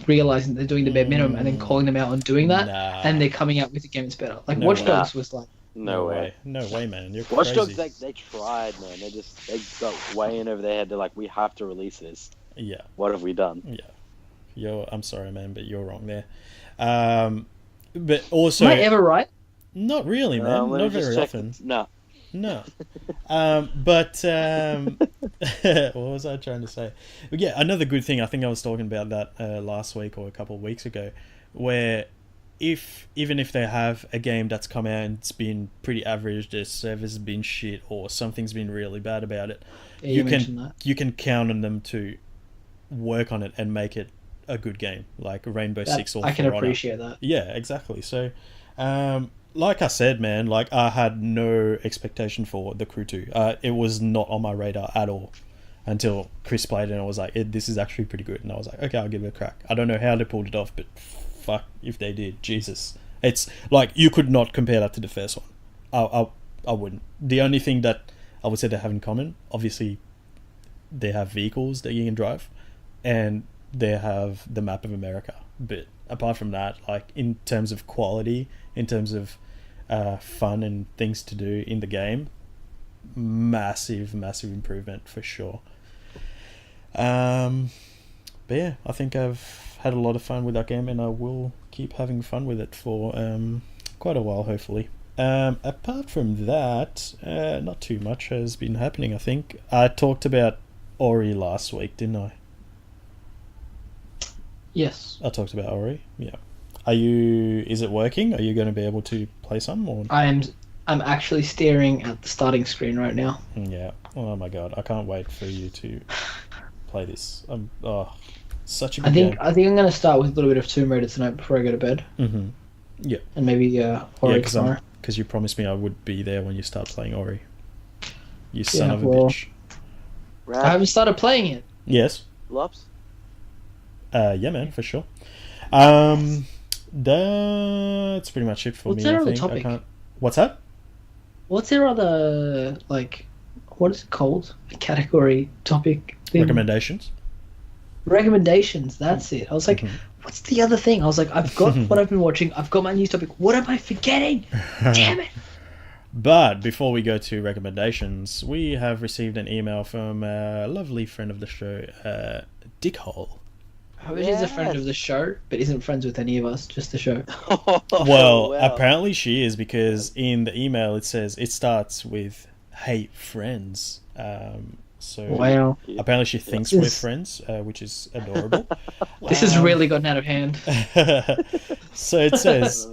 realizing they're doing the bare minimum and then calling them out on doing that, and they're coming out with a game that's better. Like Watch Dogs was like No way. No way, man. You're Watch crazy. Dogs, they tried, man. They got way in over their head. They're like, we have to release this. Yeah. What have we done? Yeah. I'm sorry, man, but you're wrong there. But also... Am I ever right? Not really, man. Let Not me just very check often. No. No. What was I trying to say? But yeah, another good thing, I think I was talking about that last week or a couple of weeks ago, where even if they have a game that's come out and it's been pretty average, their service has been shit or something's been really bad about it, Yeah, you can count on them to work on it and make it a good game, like Rainbow Six or I can For Honor. appreciate that. Yeah, exactly. So, like I said, man, like I had no expectation for The Crew 2. It was not on my radar at all until Chris played it and I was like, this is actually pretty good. And I was like, okay, I'll give it a crack. I don't know how they pulled it off, but fuck if they did. Jesus. It's like, you could not compare that to the first one. I wouldn't. The only thing that I would say they have in common, obviously, they have vehicles that you can drive and they have the map of America. But apart from that, like in terms of quality, in terms of fun and things to do in the game, massive improvement for sure. But yeah, I think I've had a lot of fun with that game and I will keep having fun with it for quite a while, hopefully. Apart from that, not too much has been happening. I think I talked about Ori last week, didn't I? Yes. I talked about Ori. Yeah. Is it working? Are you going to be able to play some? Or? I'm actually staring at the starting screen right now. Yeah. Oh my god, I can't wait for you to play this. Such a good game. I think I'm going to start with a little bit of Tomb Raider tonight before I go to bed. Mm-hmm. Yeah. And maybe Ori tomorrow. Because you promised me I would be there when you start playing Ori. You son of a bitch. I haven't started playing it. Yes. Lops? Yeah, man, for sure. That's pretty much it for What's me. their I other think. topic? What's that? What's their other, like, what is it called? A category topic thing? Recommendations. Recommendations, that's it. I was like, what's the other thing? I was like, I've got what I've been watching, I've got my news topic. What am I forgetting? Damn it. But before we go to recommendations, we have received an email from a lovely friend of the show, Dick Hole. Who is a friend of the show, but isn't friends with any of us, just the show. Well, apparently she is, because in the email it says it starts with "Hey friends." So Wow. apparently she thinks we're friends, which is adorable. This has really gotten out of hand. So it says,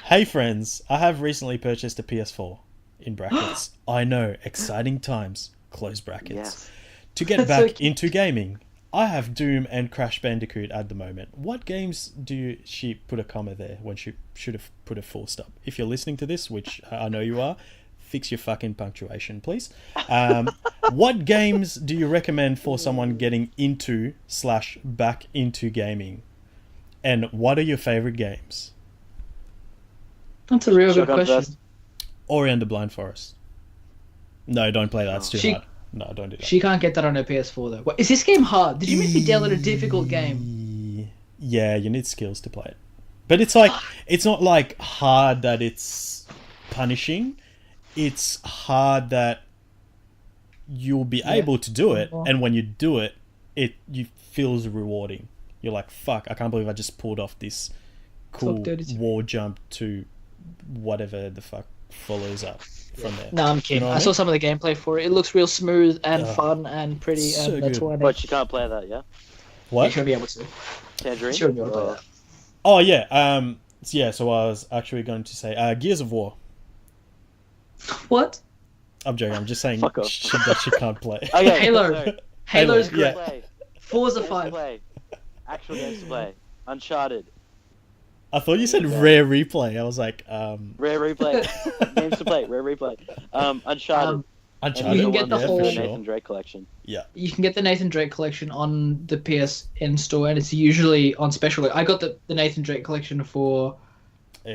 "Hey friends, I have recently purchased a PS4. In brackets, I know, exciting times. Close brackets. Yes. To get back into gaming. I have Doom and Crash Bandicoot at the moment. What games do she put a comma there when she should have put a full stop? If you're listening to this, which I know you are, fix your fucking punctuation, please. What games do you recommend for someone getting into / back into gaming? And what are your favorite games? That's a real good question. First. Ori and the Blind Forest. No, don't play that. It's too hard. No, don't do that. She can't get that on her PS4 though. What, is this game hard? Did you make me download a difficult game? Yeah, you need skills to play it. But it's like, it's not like hard that it's punishing. It's hard that you'll be able to do it, and when you do it, it feels rewarding. You're like, fuck, I can't believe I just pulled off this cool wall jump to whatever the fuck follows up from there. No, I'm kidding. You know I saw some of the gameplay for it. It looks real smooth and fun and pretty, so and that's good. why I But you can't play that, yeah? What? You should be able to. Tangerine? Sure, be able to play that. Oh, yeah. Yeah, so I was actually going to say Gears of War. What? I'm joking. I'm just saying Fuck off. shit that she can't play. Okay, Halo. so, Halo's Halo, great. yeah. play. Forza Games to 5. play. Actual games to play. Uncharted. I thought you said rare replay. I was like, Rare replay. Games to play. Rare replay. Uncharted. Uncharted. You can get the yeah, whole- for the sure. Nathan Drake collection. Yeah. You can get the Nathan Drake collection on the PSN store, and it's usually on special. I got the Nathan Drake collection for,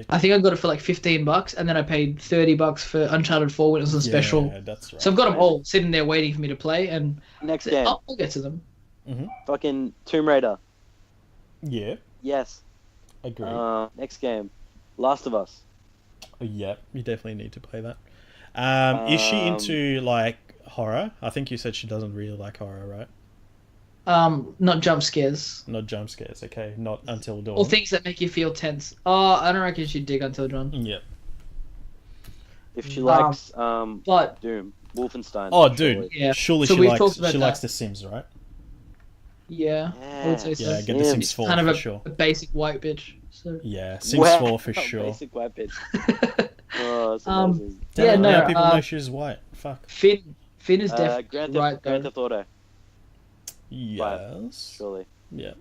I think I got it for like $15, and then I paid $30 for Uncharted 4 when it was on special. Yeah, that's right. So I've got them all sitting there waiting for me to play, and Next game. I'll get to them. Fucking Tomb Raider. Yeah, Yes. agree. Next game. Last of Us. Yeah, you definitely need to play that. Is she into like horror? I think you said she doesn't really like horror, right? Not jump scares. Not jump scares. Okay, not Until Dawn. Or things that make you feel tense. Oh, I don't reckon she'd dig Until Dawn. Yep. If she likes But Doom, Wolfenstein. Oh, dude. yeah, Surely so she we've likes talked about likes that. The Sims, right? Yeah, I would say so. Yeah, get The Sims. Sims 4 Kind of for a, sure. a basic white bitch. So Yeah, Sims Wow, 4 for sure. Basic white bitch. Oh, that's Um, amazing. Damn, Yeah, no, now people know she's white. Fuck. Finn is definitely Grand right Theft though. Auto, Yes. surely. Yeah.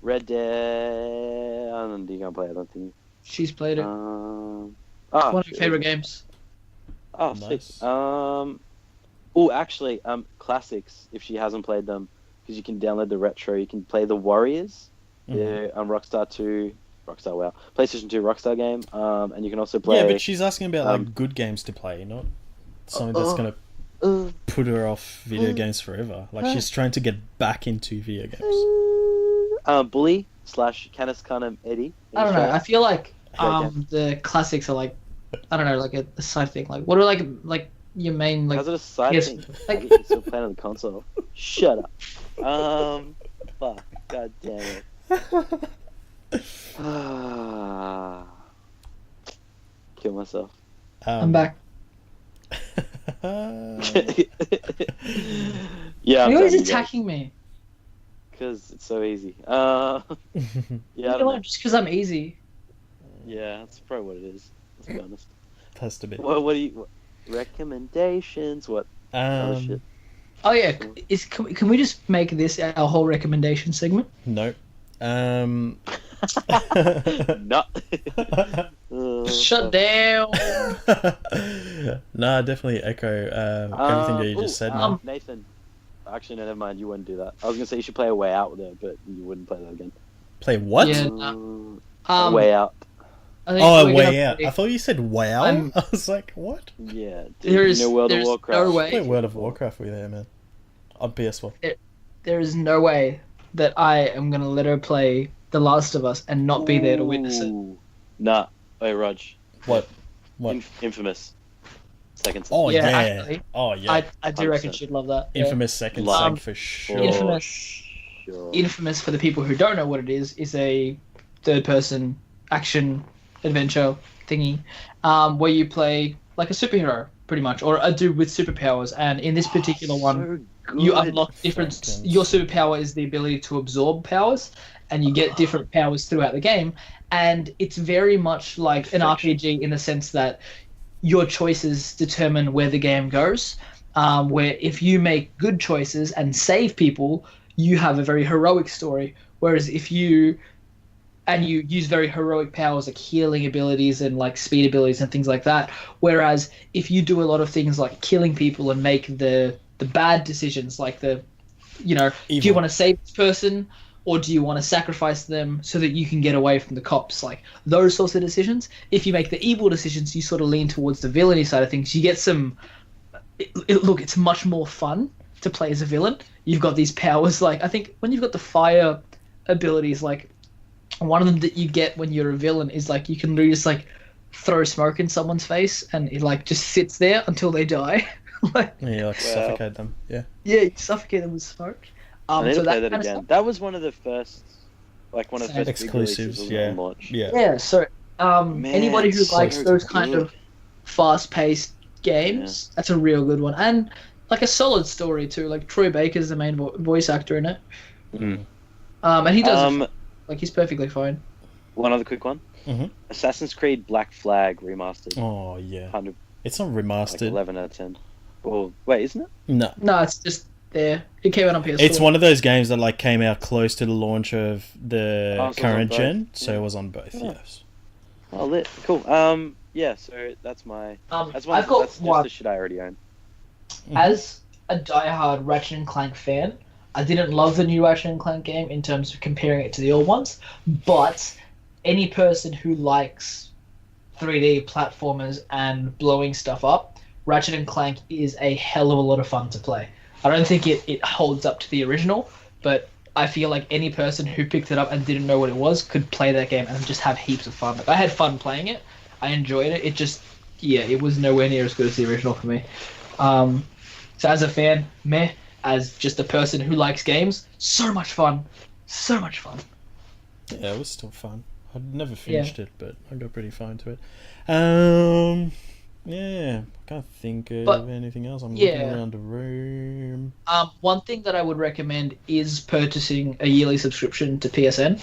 Red Dead. I don't think you're gonna play it. I don't think. She's played it. Oh, One of her shit. favorite games. Oh, Nice. sick. Actually, classics. If she hasn't played them, because you can download the retro. You can play the Warriors, the Rockstar 2, Rockstar WoW, PlayStation 2 Rockstar game. And you can also play. Yeah, but she's asking about like good games to play, not something that's gonna put her off video games forever. Like she's trying to get back into video games. Bully / Canis Carnum Eddie. I don't know. I feel like Okay. the classics are like, I don't know, like a side thing. Like what are like your main like? How's it a side yes, thing? like- You're still playing on the console. Shut up. Fuck. God damn it. Kill myself. I'm back. Yeah. You're always attacking me. Because it's so easy. Yeah. I You don't know what? know. Just because I'm easy. Yeah, that's probably what it is. Let's be honest. Has to be. What do you recommendations? What other shit? Oh yeah, can we just make this our whole recommendation segment? No. No. Shut down. Nah, definitely echo everything that you just said, man. Nathan. Actually, no, never mind. You wouldn't do that. I was gonna say you should play A Way Out with it, but you wouldn't play that again. Play what? Yeah. A Way Out. I think Oh, we're Way gonna Out. play- I thought you said wow. I'm- I was like, what? Yeah. There's World of no Warcraft. way. Play World of Warcraft with her, man. On PS4. There is no way that I am gonna let her play The Last of Us and not be there to witness it. Ooh. Nah. Hey, Raj. What? What? Infamous. Second. Oh, Yeah, yeah. actually, Oh, yeah. I do reckon 100%. she'd love that. Yeah. Infamous second Love. seg for sure. Infamous. Sure. Infamous, for the people who don't know what it is a third-person action adventure thingy, where you play like a superhero, pretty much, or a dude with superpowers. And in this particular one, you unlock different. Fucking Your superpower is the ability to absorb powers, and you get different powers throughout the game. And it's very much like an RPG in the sense that your choices determine where the game goes. Where if you make good choices and save people, you have a very heroic story. Whereas if you use very heroic powers like healing abilities and like speed abilities and things like that. Whereas if you do a lot of things like killing people and make the bad decisions, like do you want to save this person or do you want to sacrifice them so that you can get away from the cops? Like those sorts of decisions. If you make the evil decisions, you sort of lean towards the villainy side of things. You get some. Look, it's much more fun to play as a villain. You've got these powers. Like I think when you've got the fire abilities, like. One of them that you get when you're a villain is like you can literally just like throw smoke in someone's face and it like just sits there until they die. Like, Yeah, like suffocate them. Yeah. yeah, you suffocate them with smoke. I need so to play that that kind of again. stuff. that was one of the first, like one of the Same. first big Exclusives, releases yeah. on launch. Yeah. Yeah, so anybody who it's likes so those kind good. of fast-paced games, that's a real good one, and like a solid story too. Like Troy Baker's the main voice actor in it, Mm. and he does like he's perfectly fine. One other quick one. Mhm. Assassin's Creed Black Flag remastered. Oh, yeah. 100, It's not like remastered. 11 out of 10. Well, wait, isn't it? No. No, it's just there. It came out on PS4. It's one of those games that like came out close to the launch of the Oh, so it's current on both. gen, so Yeah. it was on both. Yeah. Yes. Oh, lit. Cool. Yeah. So that's my. That's one. I've got That's one. just the shit I already own. As a diehard Ratchet and Clank fan, I didn't love the new Ratchet and Clank game in terms of comparing it to the old ones, but any person who likes 3D platformers and blowing stuff up, Ratchet and Clank is a hell of a lot of fun to play. I don't think it holds up to the original, but I feel like any person who picked it up and didn't know what it was could play that game and just have heaps of fun. Like, I had fun playing it. I enjoyed it. It just, yeah, it was nowhere near as good as the original for me. So as a fan, meh. As just a person who likes games, so much fun. So much fun. Yeah, it was still fun. I'd never finished it, but I got pretty far into it. Yeah, I can't think of anything else. I'm looking around the room. One thing that I would recommend is purchasing a yearly subscription to PSN.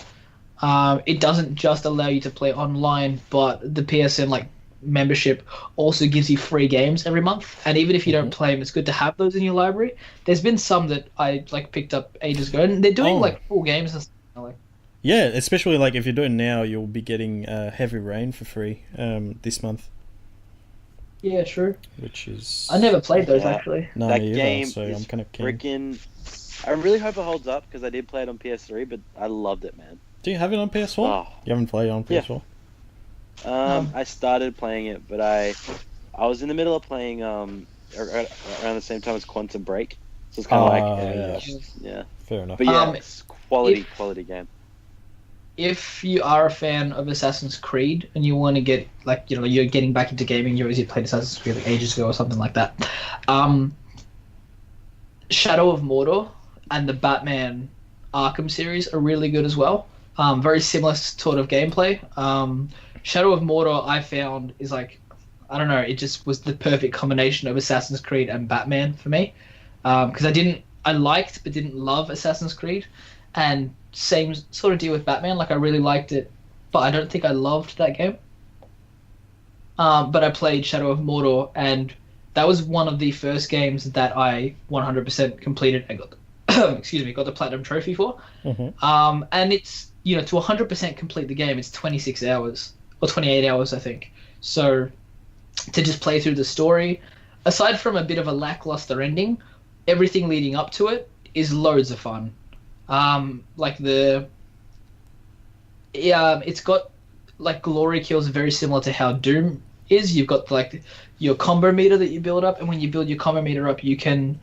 It doesn't just allow you to play online, but the PSN membership also gives you free games every month. And even if you don't play them, it's good to have those in your library. There's been some that I picked up ages ago, and they're doing full games and stuff. Yeah, especially if you're doing now, you'll be getting Heavy Rain for free this month. Yeah, true. Which is... I never played those, actually. No, that me either, game so is I'm kind of keen. I really hope it holds up, because I did play it on PS3, but I loved it, man. Do you have it on PS4? Oh. You haven't played it on PS4? Yeah. I started playing it, but I was in the middle of playing around the same time as Quantum Break, so it's kind of yeah. Fair enough. But yeah, it's quality game. If you are a fan of Assassin's Creed and you want to get you're getting back into gaming, you obviously played Assassin's Creed ages ago or something like that. Shadow of Mordor and the Batman Arkham series are really good as well. Very similar sort of gameplay. Shadow of Mordor I found is I don't know, it just was the perfect combination of Assassin's Creed and Batman for me. Because I liked but didn't love Assassin's Creed, and same sort of deal with Batman. I really liked it, but I don't think I loved that game. But I played Shadow of Mordor, and that was one of the first games that I 100% completed and got got the platinum trophy for. Mm-hmm. And it's to 100% complete the game, it's 26 hours or 28 hours, I think. So to just play through the story, aside from a bit of a lackluster ending, everything leading up to it is loads of fun. It's got glory kills very similar to how Doom is. You've got your combo meter that you build up, and when you build your combo meter up, you can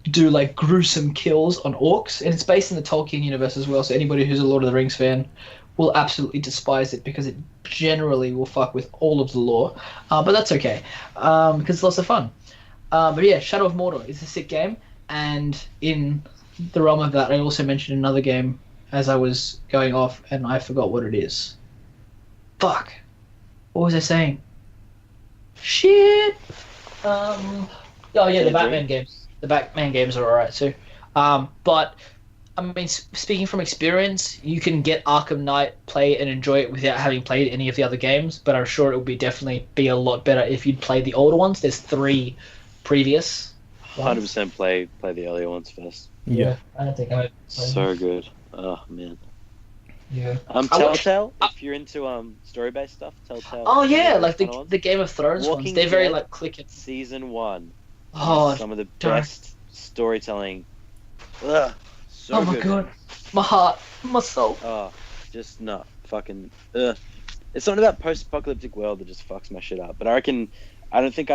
do gruesome kills on orcs, and it's based in the Tolkien universe as well. So anybody who's a Lord of the Rings fan will absolutely despise it because it generally will fuck with all of the lore. But that's okay because it's lots of fun. But yeah, Shadow of Mordor is a sick game, and in the realm of that, I also mentioned another game as I was going off, and I forgot what it is. Fuck. What was I saying? Shit. Oh yeah, the Batman games. The Batman games are alright too. But I mean, speaking from experience, you can get Arkham Knight, play and enjoy it without having played any of the other games. But I'm sure it would definitely be a lot better if you'd played the older ones. There's 3 previous. 100% play the earlier ones first. Yeah, I don't think I. So good. Oh man. Yeah. Telltale. If you're into story-based stuff, Telltale. Oh yeah, the Game of Thrones ones. They're very clicking. Season 1. Oh, some of the best storytelling. Ugh, so oh my good, god, man. my heart, my soul. Oh, just not fucking. Ugh. It's something about post-apocalyptic world that just fucks my shit up. But I don't think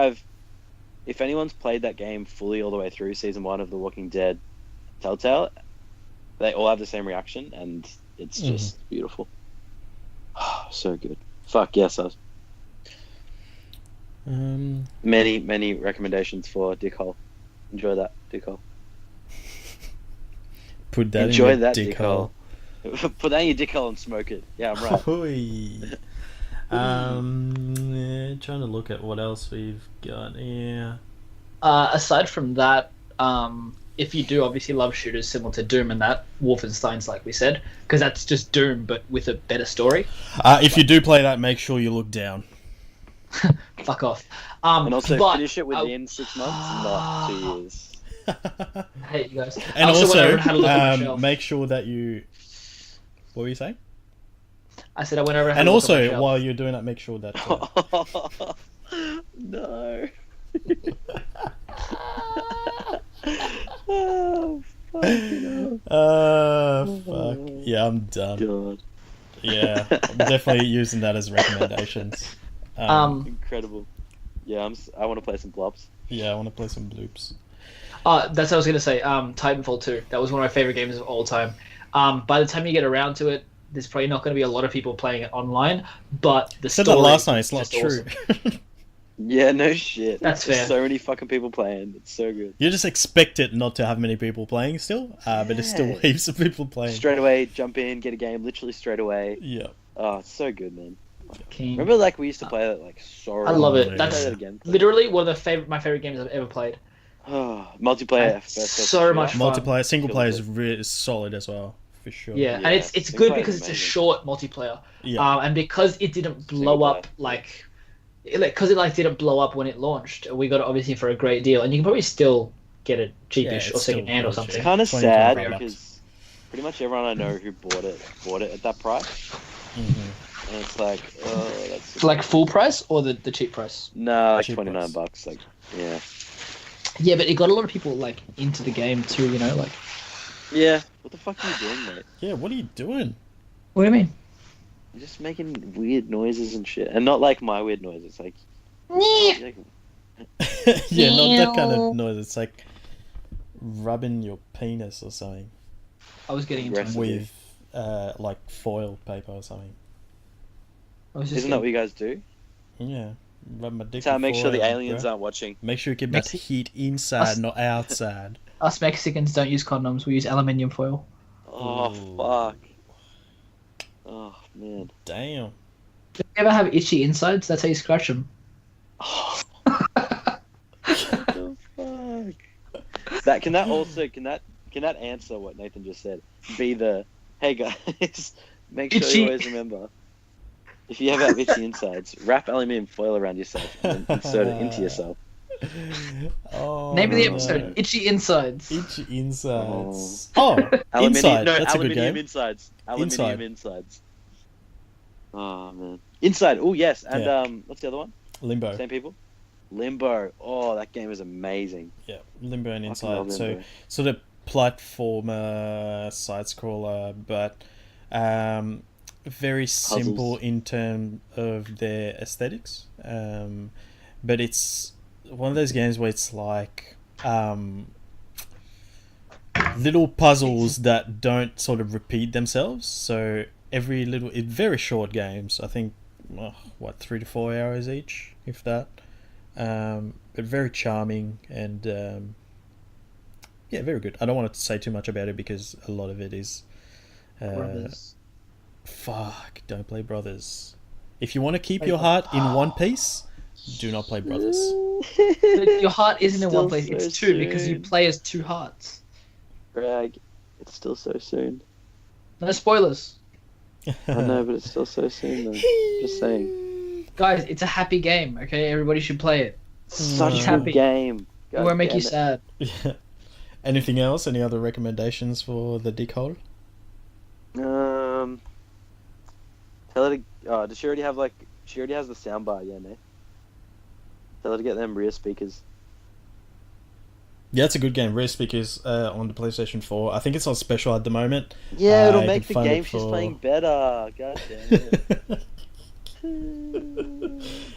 if anyone's played that game fully all the way through season 1 of The Walking Dead, Telltale, they all have the same reaction, and it's just beautiful. So good. Fuck yes, us. Many recommendations for Dick Hole. Enjoy that, Dick Hole. Put that Enjoy in your that, dick hole. Put that in your dick hole and smoke it. Yeah, I'm right. Trying to look at what else we've got here. Aside from that, if you do obviously love shooters similar to Doom and that, Wolfenstein's like we said, because that's just Doom but with a better story. If you do play that, make sure you look down. Fuck off. And also finish it within 6 months, not 2 years. I hate you guys. And also went over and had a look at my shelf. Make sure that you... What were you saying? I said I went over and had and a look at my also, shelf. while you're doing that, make sure that... No. Oh, fucking hell. Fuck. Yeah, I'm done. God. Yeah, I'm definitely using that as recommendations. Incredible. Yeah, I want to play some blobs. Yeah, I want to play some bloops. That's what I was going to say. Titanfall 2. That was one of my favorite games of all time. By the time you get around to it, there's probably not going to be a lot of people playing it online, but the Said story that last night. is It's not just true. awesome. Yeah, no shit. That's There's fair. so many fucking people playing. It's so good. You just expect it not to have many people playing still, but there's still Yeah. heaps of people playing. Straight away, jump in, get a game, literally straight away. Yeah. Oh, it's so good, man. King. Remember, like, we used to play it, like, so I love yeah. it. That's Play that again. literally one of my favorite games I've ever played. Oh, multiplayer. That's first person so shooter. much fun. Multiplayer, single Feel player good. is really solid as well, for sure. Yeah, Yeah, and it's single good player because is it's a amazing. short multiplayer. Yeah. And because it didn't blow Single up because it didn't blow up when it launched, we got it obviously for a great deal, and you can probably still get it Yeah, cheapish it's or still second hand or really cheap. something. It's kind of 20, sad 25 because pretty much everyone I know who bought it at that price. Mhm. And it's like, oh, that's... Like full price or the cheap price? No, like Cheap $29. price. Like, yeah. Yeah, but it got a lot of people like into the game too. You know, like Yeah. What the fuck are you doing, mate? Yeah, what are you doing? what do you mean? You're just making weird noises and shit. And not like my weird noises. Like, Yeah. like Yeah, not that kind of noise. It's like rubbing your penis or something I was getting into it. Aggressive. with like foil paper or something. I was just isn't that what you guys do? Yeah, rub my dick. That's how I with make sure the foil, aliens bro. aren't watching. Make sure you keep that Mexi- heat inside, Us- not outside. us Mexicans don't use condoms. We use aluminium foil. Oh, Ooh. fuck. Oh, man. Damn. Do you ever have itchy insides? That's how you scratch them. Oh, the fuck. Can that answer what Nathan just said? Be the, hey guys, make sure Itchy. you always remember, if you have itchy insides, wrap aluminium foil around yourself and then insert it into yourself. Oh, Name of the no. episode: Itchy Insides. Itchy insides. Oh, Aluminium, inside. no, That's a good aluminium game. insides. Aluminium Inside. insides. Oh man, inside. Oh yes, and Yeah. what's the other one? Limbo. Same people. Limbo. Oh, that game is amazing. Yeah, Limbo and Fucking love Inside. So Limbo. sort of platformer, side scroller, but very simple Puzzles. in terms of their aesthetics. But it's one of those games where it's like little puzzles that don't sort of repeat themselves. So every little, very short games. I think 3 to 4 hours each, if that. But very charming and yeah, very good. I don't want to say too much about it because a lot of it is Brothers. fuck, don't play Brothers. If you want to keep your heart in one piece, do not play Brothers. But your heart isn't in one Still place. so It's two because you soon. play as two hearts. Brag. It's still so soon. No spoilers, I know, but it's still so soon though. Just saying. guys. It's a happy game. Okay, everybody should play it. Such a happy. good game. It won't make damn you it. sad. Yeah. Anything else? Any other recommendations for the dick hole? Tell her to. Does she already have like? She already has the soundbar, yeah, mate. Tell her to get them rear speakers. Yeah, it's a good game. Rear speakers on the PlayStation 4. I think it's on special at the moment. Yeah, it'll you make can the find game it she's for- playing better. God damn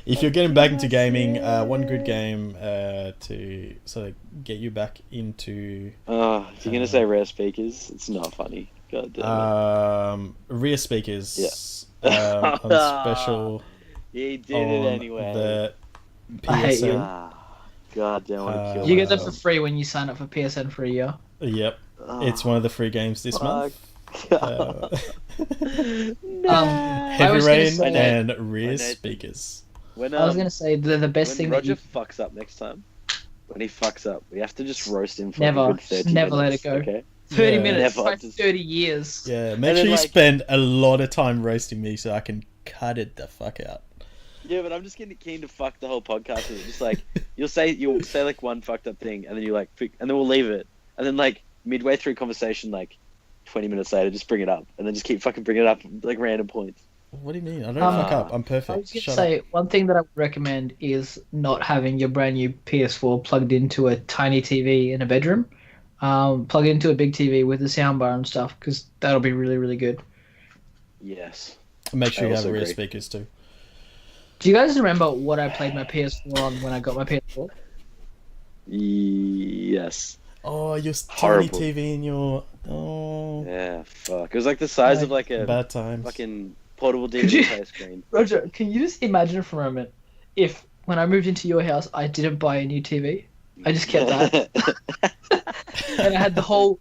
If you're getting back into gaming, one good game to sort of get you back into If you're gonna say rear speakers, it's not funny. God damn it. rear speakers Yeah. on special He did on it anyway. the I hate you. PSN. God damn, I want to kill You get them for myself. free when you sign up for PSN for a year. Yep, Ah, it's one of the free games this month. fuck. I Heavy was gonna Rain say- and I rear know. speakers. When, I was gonna say they're the best when thing Roger that you fucks up next time, when he fucks up, we have to just roast him for Never. a good 30 Just never let minutes, it go. Okay? 30 Yeah. minutes, Never, like just- 30 years. Yeah, make And sure then, you like- spend a lot of time roasting me so I can cut it the fuck out. Yeah, but I'm just getting keen to fuck the whole podcast. And it's just like you'll say like one fucked up thing, and then you like, and then we'll leave it, and then like midway through conversation, like 20 minutes later, just bring it up, and then just keep fucking bringing it up like random points. What do you mean? I don't fuck up. I'm I perfect. was gonna Shut say up. one thing that I would recommend is not having your brand new PS4 plugged into a tiny TV in a bedroom. Plug it into a big TV with a soundbar and stuff, because that'll be really, really good. Yes. Make sure I you have also rear agree. speakers too. Do you guys remember what I played my PS4 on when I got my PS4? Yes. Oh, your tiny Horrible. TV in your... Oh, Yeah, fuck. It was like the size of like a bad times. fucking portable Could you- DVD player screen. Roger, can you just imagine for a moment if when I moved into your house I didn't buy a new TV? I just kept that. And I had the whole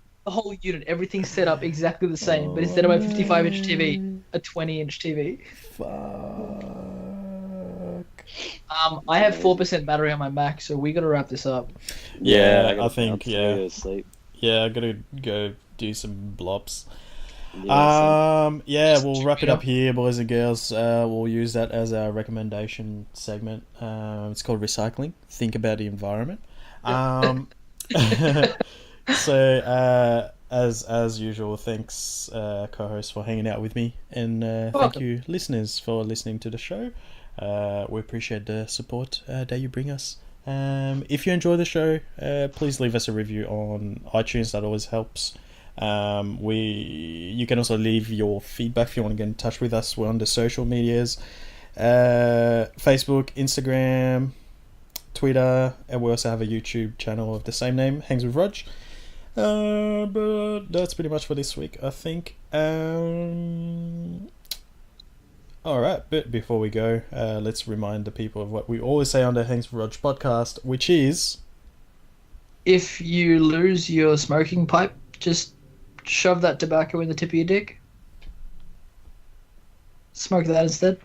unit, everything set up exactly the same, but instead of my 55-inch TV, a 20-inch TV. Fuck. I have 4% battery on my Mac, so we gotta wrap this up. Yeah, gotta I think, bounce, I yeah. gotta sleep. Yeah, I gotta go do some blops. Yeah, We'll wrap it up here, boys and girls. We'll use that as our recommendation segment. It's called recycling. Think about the environment. So, as usual, thanks, co-host, for hanging out with me, and thank welcome. you, listeners, for listening to the show. We appreciate the support that you bring us. If you enjoy the show, please leave us a review on iTunes. That always helps. You can also leave your feedback if you want to get in touch with us. We're on the social medias, Facebook, Instagram, Twitter, and we also have a YouTube channel of the same name, Hangs with Rog. But that's pretty much for this week, I think. Alright, but before we go, let's remind the people of what we always say on the Hangs with Rog podcast, which is... If you lose your smoking pipe, just shove that tobacco in the tip of your dick. Smoke that instead.